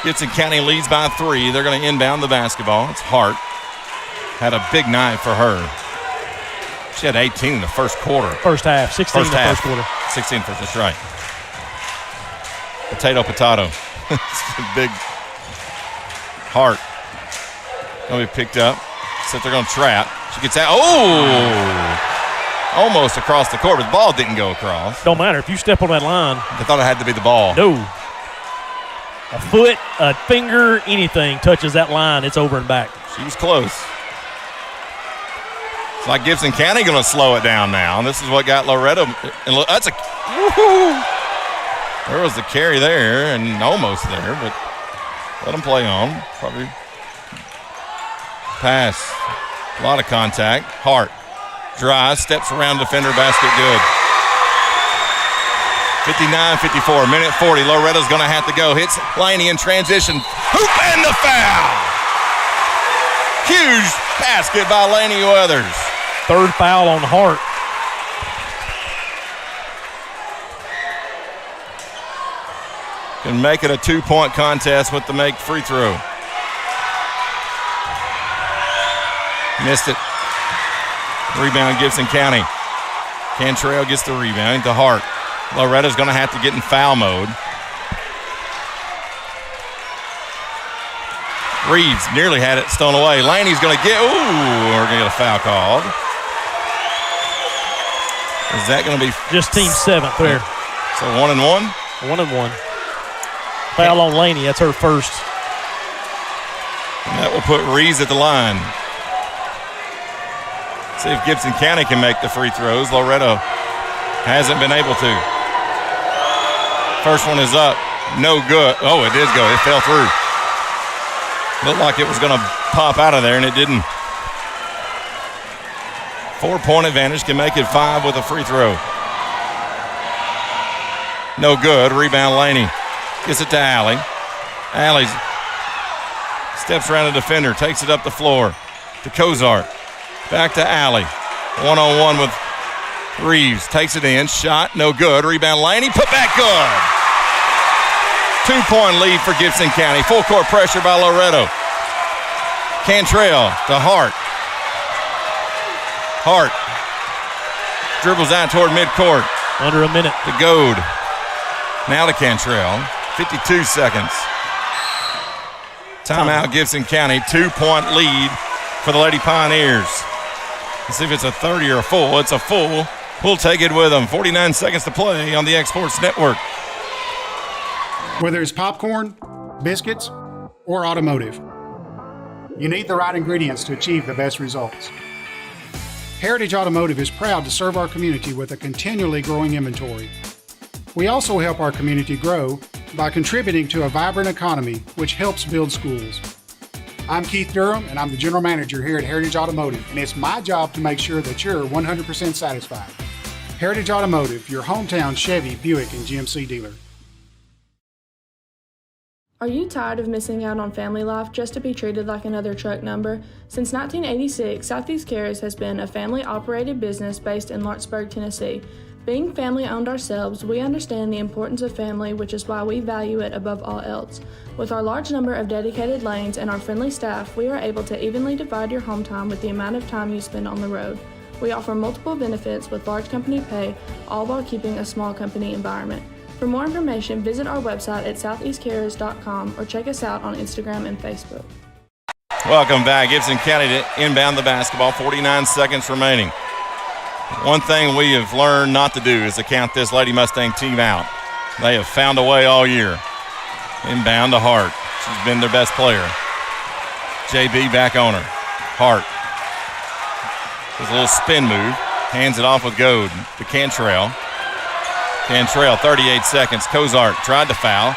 Gibson County leads by 3. They're going to inbound the basketball. It's Hart. Had a big night for her. She had 18 in the first quarter. First half, 16 in the first quarter. 16 first, that's right. Potato. It's a big Hart. Going to be picked up. So they're going to trap. She gets out. Oh! Almost across the court, but the ball didn't go across. Don't matter. If you step on that line. They thought it had to be the ball. No. A foot, a finger, anything touches that line, it's over and back. She was close. It's like Gibson County going to slow it down now. And this is what got Loretto. And that's a. Woo-hoo. There was the carry there and almost there, but let them play on. Probably. Pass. A lot of contact. Hart drives, steps around defender, basket good. 59-54, minute 40. Loretto's going to have to go. Hits Laney in transition. Hoop and the foul. Huge basket by Laney Weathers. Third foul on Hart. Can make it a 2-point contest with the make free throw. Missed it. Rebound Gibson County. Cantrell gets the rebound to Hart. Loretto's going to have to get in foul mode. Reeves nearly had it stolen away. Laney's going to get, we're going to get a foul called. Is that going to be just team 7th there? So 1-1? 1-1. Foul on Laney. That's her first. And that will put Reeves at the line. See if Gibson County can make the free throws. Loretto hasn't been able to. First one is up. No good. Oh, it did go. It fell through. Looked like it was going to pop out of there, and it didn't. 4-point advantage, can make it 5 with a free throw. No good. Rebound Laney. Gets it to Allie. Allie steps around a defender, takes it up the floor to Cozart. Back to Allie. 1-on-1 with Reeves. Takes it in. Shot. No good. Rebound Laney. Put back good. 2-point lead for Gibson County. Full court pressure by Loretto. Cantrell to Hart. Hart dribbles out toward midcourt. Under a minute. To Goad. Now to Cantrell. 52 seconds. Timeout Gibson County. 2-point lead for the Lady Pioneers. Let's see if it's a 30 or a full. It's a full. We'll take it with them. 49 seconds to play on the X-Sports Network. Whether it's popcorn, biscuits, or automotive, you need the right ingredients to achieve the best results. Heritage Automotive is proud to serve our community with a continually growing inventory. We also help our community grow by contributing to a vibrant economy, which helps build schools. I'm Keith Durham, and I'm the General Manager here at Heritage Automotive, and it's my job to make sure that you're 100% satisfied. Heritage Automotive, your hometown Chevy, Buick, and GMC dealer. Are you tired of missing out on family life just to be treated like another truck number? Since 1986, Southeast Cares has been a family-operated business based in Lawrenceburg, Tennessee. Being family-owned ourselves, we understand the importance of family, which is why we value it above all else. With our large number of dedicated lanes and our friendly staff, we are able to evenly divide your home time with the amount of time you spend on the road. We offer multiple benefits with large company pay, all while keeping a small company environment. For more information, visit our website at southeastcarriers.com or check us out on Instagram and Facebook. Welcome back. Gibson County to inbound the basketball. 49 seconds remaining. One thing we have learned not to do is to count this Lady Mustang team out. They have found a way all year. Inbound to Hart. She's been their best player. JB back on her. Hart. Does a little spin move. Hands it off with Goad to Cantrell. Cantrell, 38 seconds. Cozart tried to foul.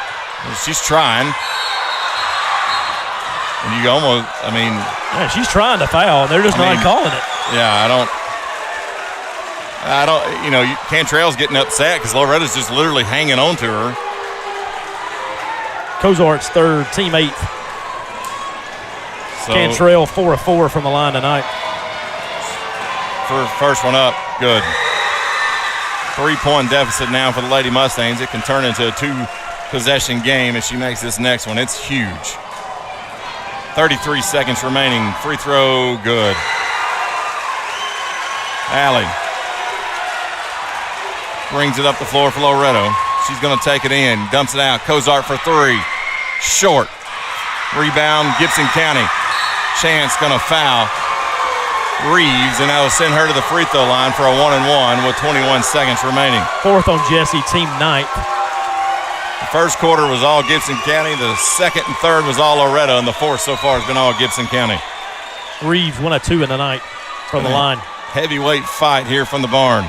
She's trying. And you almost, yeah, she's trying to foul. They're just not calling it. Yeah, Cantrell's getting upset because Loretta's just literally hanging on to her. Cozart's third, team 8th. So, Cantrell 4 of 4 from the line tonight. First one up, good. 3-point deficit now for the Lady Mustangs. It can turn into a 2-possession game if she makes this next one. It's huge. 33 seconds remaining. Free throw, good. Allie brings it up the floor for Loretto. She's going to take it in. Dumps it out. Cozart for 3. Short. Rebound, Gibson County. Chance going to foul Reeves, and that'll send her to the free throw line for a 1-and-1 with 21 seconds remaining. 4th on Jesse, team 9th. The first quarter was all Gibson County. The second and third was all Loretto, and the fourth so far has been all Gibson County. Reeves 1 of 2 in the night from the line. Heavyweight fight here from the barn.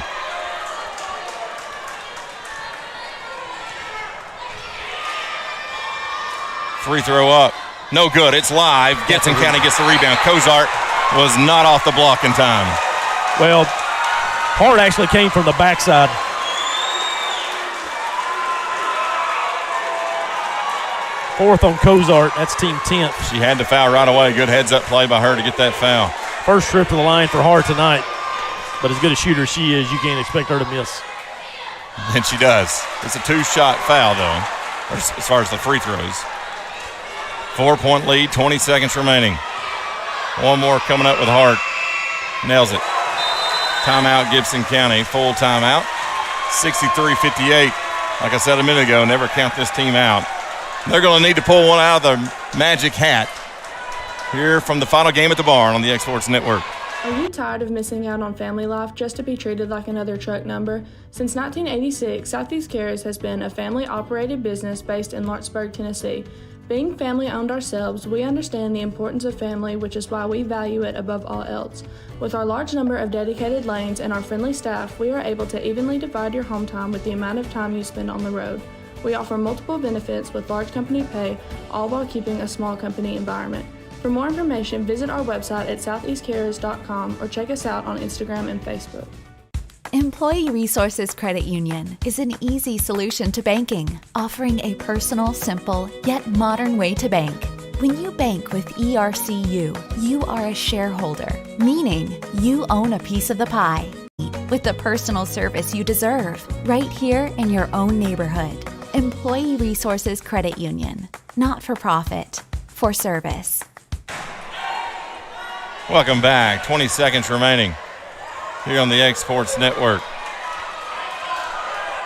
Free throw up. No good. It's live. Gibson County gets the rebound. Cozart was not off the block in time. Well, Hart actually came from the backside. Fourth on Cozart. That's team 10th. She had to foul right away. Good heads-up play by her to get that foul. First trip to the line for Hart tonight. But as good a shooter as she is, you can't expect her to miss. And she does. It's a 2-shot foul, though, as far as the free throws. 4-point lead, 20 seconds remaining. One more coming up with Hart. Nails it. Timeout, Gibson County. Full timeout. 63-58. Like I said a minute ago, never count this team out. They're going to need to pull one out of their magic hat here from the final game at the barn on the X-Sports Network. Are you tired of missing out on family life just to be treated like another truck number? Since 1986, Southeast Cares has been a family-operated business based in Lawrenceburg, Tennessee. Being family-owned ourselves, we understand the importance of family, which is why we value it above all else. With our large number of dedicated lanes and our friendly staff, we are able to evenly divide your home time with the amount of time you spend on the road. We offer multiple benefits with large company pay, all while keeping a small company environment. For more information, visit our website at southeastcares.com or check us out on Instagram and Facebook. Employee Resources Credit Union is an easy solution to banking, offering a personal, simple, yet modern way to bank. When you bank with ERCU, you are a shareholder, meaning you own a piece of the pie, with the personal service you deserve, right here in your own neighborhood. Employee Resources Credit Union, not for profit, for service. Welcome back. 20 seconds remaining here on the X Sports Network.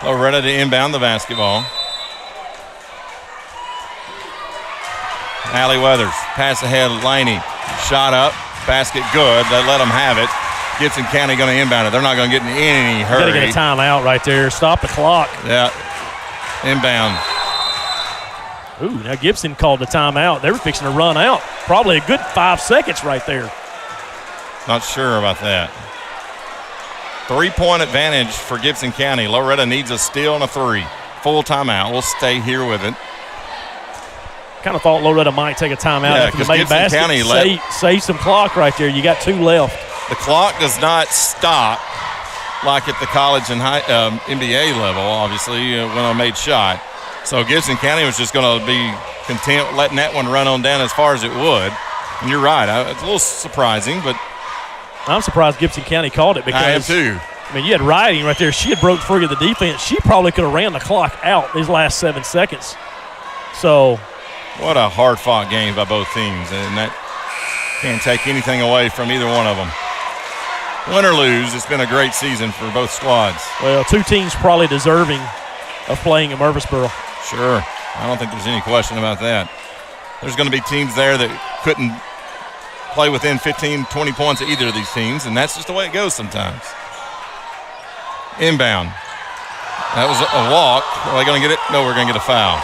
Loretto to inbound the basketball. Allie Weathers, pass ahead, Laney. Shot up, basket good. They let them have it. Gibson County going to inbound it. They're not going to get in any hurry. Got to get a timeout right there. Stop the clock. Yeah, inbound. Ooh, now Gibson called the timeout. They were fixing to run out. Probably a good 5 seconds right there. Not sure about that. 3-point advantage for Gibson County. Loretto needs a steal and a three. Full timeout. We'll stay here with it. Kind of thought Loretto might take a timeout after the main basket. County save some clock right there. You got 2 left. The clock does not stop like at the college and high NBA level, obviously, when I made shot. So Gibson County was just going to be content letting that one run on down as far as it would. And you're right. It's a little surprising, but I'm surprised Gibson County called it because I am too. I mean, you had Riding right there. She had broke free of the defense. She probably could have ran the clock out these last 7 seconds. So, what a hard-fought game by both teams, and that can't take anything away from either one of them. Win or lose, it's been a great season for both squads. Well, 2 teams probably deserving of playing in Murfreesboro. Sure. I don't think there's any question about that. There's going to be teams there that couldn't play within 15, 20 points of either of these teams, and that's just the way it goes sometimes. Inbound. That was a walk. Are they going to get it? No, we're going to get a foul.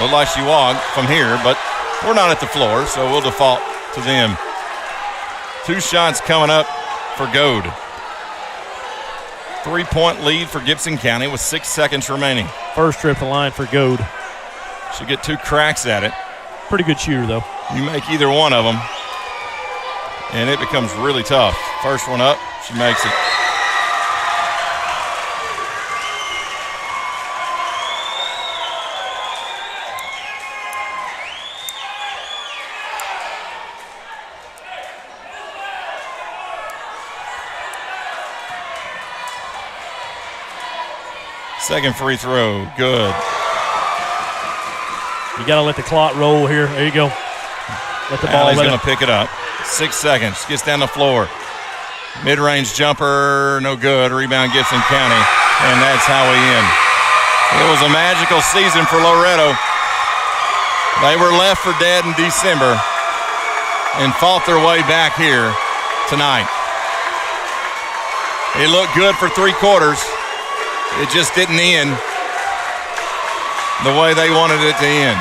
Looked like she walked from here, but we're not at the floor, so we'll default to them. 2 shots coming up for Goad. 3-point lead for Gibson County with 6 seconds remaining. First trip to the line for Goad. She'll get 2 cracks at it. Pretty good shooter, though. You make either one of them, and it becomes really tough. First one up, she makes it. Second free throw, good. You got to let the clock roll here. There you go. Let the ball. Allie's going to pick it up. 6 seconds. Gets down the floor. Mid-range jumper, no good. Rebound Gibson County, and that's how we end. It was a magical season for Loretto. They were left for dead in December and fought their way back here tonight. It looked good for 3 quarters. It just didn't end the way they wanted it to end.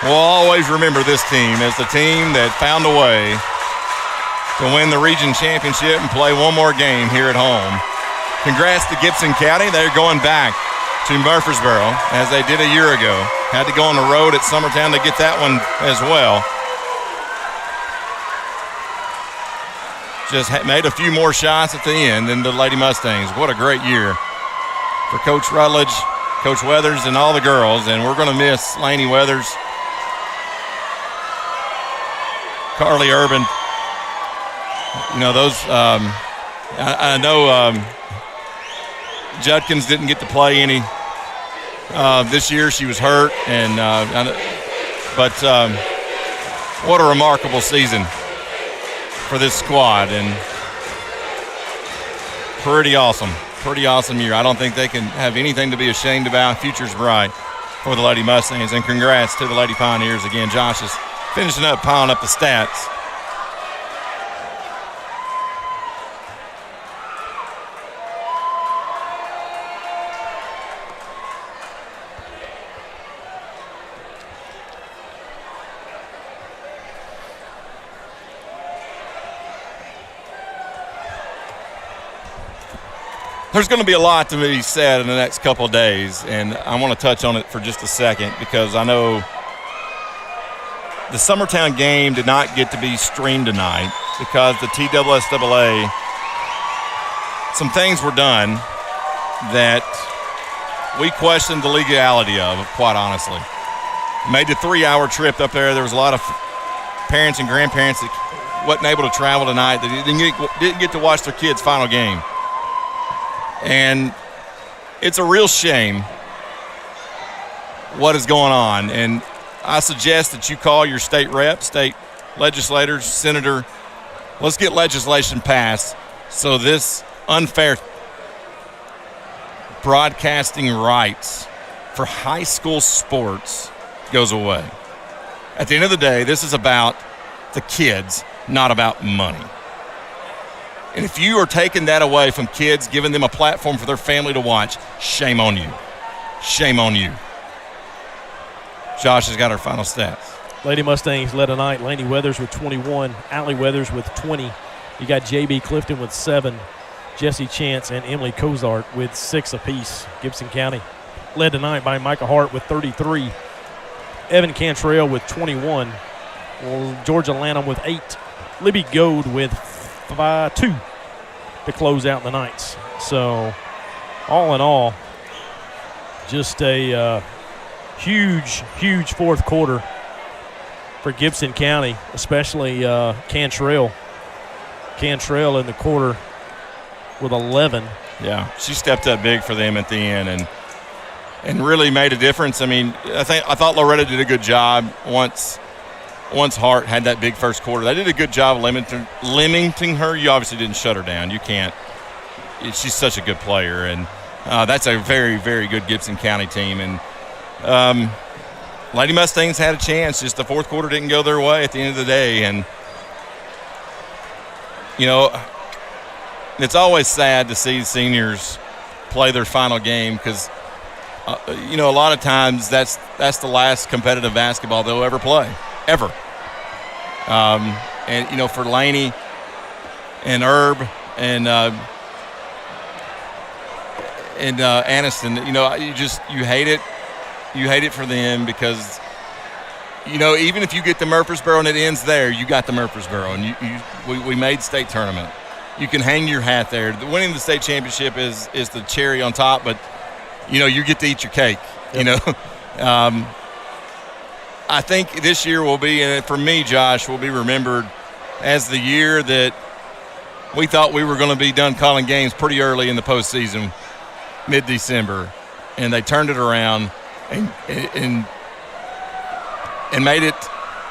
We'll always remember this team as the team that found a way to win the region championship and play one more game here at home. Congrats to Gibson County. They're going back to Murfreesboro as they did a year ago. Had to go on the road at Summertown to get that one as well. Just made a few more shots at the end than the Lady Mustangs. What a great year for Coach Rutledge, Coach Weathers, and all the girls. And we're going to miss Laney Weathers, Carly Urban. You know, those, I know Judkins didn't get to play any this year. She was hurt. But what a remarkable season for this squad, and pretty awesome year. I don't think they can have anything to be ashamed about. Future's bright for the Lady Mustangs, and congrats to the Lady Pioneers again. Josh is finishing up, piling up the stats. there's going to be a lot to be said in the next couple of days, and I want to touch on it for just a second because I know the Summertown game did not get to be streamed tonight because the TSSAA, some things were done that we questioned the legality of, quite honestly. Made the 3-hour trip up there. There was a lot of parents and grandparents that wasn't able to travel tonight, that didn't get to watch their kids' final game. And it's a real shame what is going on. And I suggest that you call your state rep, state legislators, senator. Let's get legislation passed so this unfair broadcasting rights for high school sports goes away. At the end of the day, this is about the kids, not about money. And if you are taking that away from kids, giving them a platform for their family to watch, shame on you. Shame on you. Josh has got our final stats. Lady Mustangs led tonight. Laney Weathers with 21, Allie Weathers with 20. You got J.B. Clifton with 7, Jesse Chance and Emily Cozart with 6 apiece. Gibson County led tonight by Micah Hart with 33, Evan Cantrell with 21, Georgia Lanham with 8, Libby Goad with 2 to close out the nights. So, all in all, just a huge fourth quarter for Gibson County, especially Cantrell. Cantrell in the quarter with 11. Yeah, she stepped up big for them at the end and really made a difference. I mean, I thought Loretto did a good job once Hart had that big first quarter. They did a good job limiting her. You obviously didn't shut her down. You can't. She's such a good player, and that's a very, very good Gibson County team. And Lady Mustangs had a chance. Just the fourth quarter didn't go their way at the end of the day. And, you know, it's always sad to see seniors play their final game because, you know, a lot of times that's the last competitive basketball they'll ever play, ever. And, you know, for Laney and Herb and Aniston, you know, you hate it. You hate it for them because, you know, even if you get to Murfreesboro and it ends there, you got the Murfreesboro, and we made state tournament. You can hang your hat there. Winning the state championship is the cherry on top, but, you know, you get to eat your cake, you know. I think this year will be, and for me, Josh, will be remembered as the year that we thought we were going to be done calling games pretty early in the postseason, mid-December, and they turned it around and made it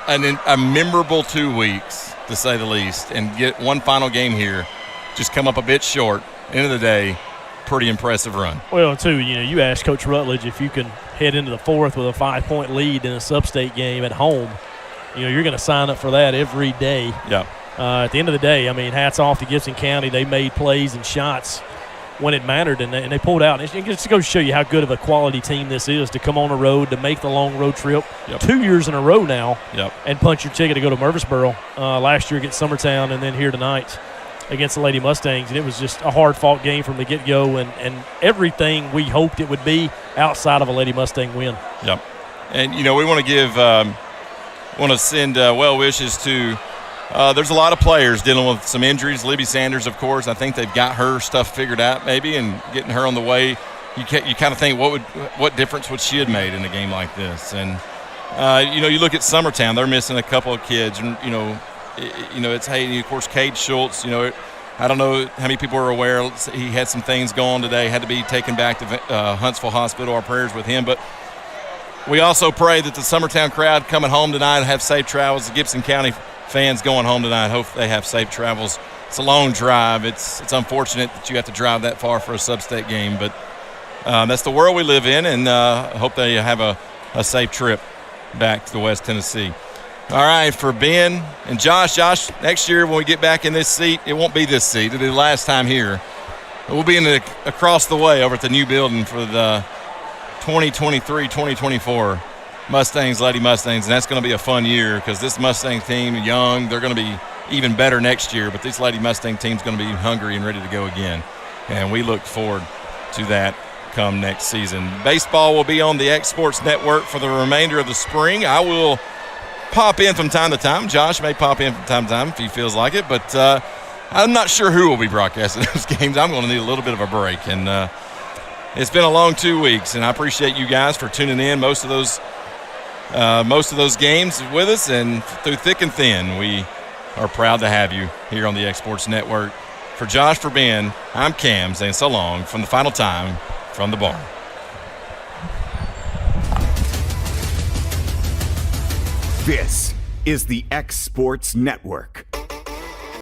a memorable 2 weeks, to say the least, and get one final game here. Just come up a bit short. End of the day, pretty impressive run. Well, too, you know, you asked Coach Rutledge if you can head into the fourth with a 5-point lead in a sub-state game at home. You know, you're going to sign up for that every day. Yeah. At the end of the day, I mean, hats off to Gibson County. They made plays and shots when it mattered, and they pulled out. It just goes to show you how good of a quality team this is to come on the road, to make the long road trip 2 years in a row now, and punch your ticket to go to Murfreesboro. Last year against Summertown, and then here tonight against the Lady Mustangs. And it was just a hard-fought game from the get-go, and everything we hoped it would be outside of a Lady Mustang win. Yep. And, you know, we want to send well wishes to there's a lot of players dealing with some injuries. Libby Sanders, of course, I think they've got her stuff figured out maybe and getting her on the way. You kind of think what difference would she have made in a game like this? And, you know, you look at Summertown, they're missing a couple of kids. And, you know, it's, hey, of course, Cade Schultz, you know, I don't know how many people are aware. He had some things going today, had to be taken back to Huntsville Hospital. Our prayers with him. But we also pray that the Summertown crowd coming home tonight have safe travels. The Gibson County fans going home tonight, hope they have safe travels. It's a long drive. It's unfortunate that you have to drive that far for a sub-state game, but that's the world we live in, and I hope they have a safe trip back to West Tennessee. All right, for Ben and Josh, next year when we get back in this seat, it won't be this seat. It'll be the last time here. We'll be across the way over at the new building for the 2023-2024 Mustangs, Lady Mustangs, and that's going to be a fun year because this Mustang team, young, they're going to be even better next year, but this Lady Mustang team's going to be hungry and ready to go again. and we look forward to that come next season. Baseball will be on the X Sports Network for the remainder of the spring. I will pop in from time to time. Josh may pop in from time to time if he feels like it, but I'm not sure who will be broadcasting those games. I'm going to need a little bit of a break, and it's been a long 2 weeks, and I appreciate you guys for tuning in most of those games with us, and through thick and thin, we are proud to have you here on the X Sports Network. For Josh, for Ben, I'm Cam saying so long from the final time from the barn. This is the X Sports Network.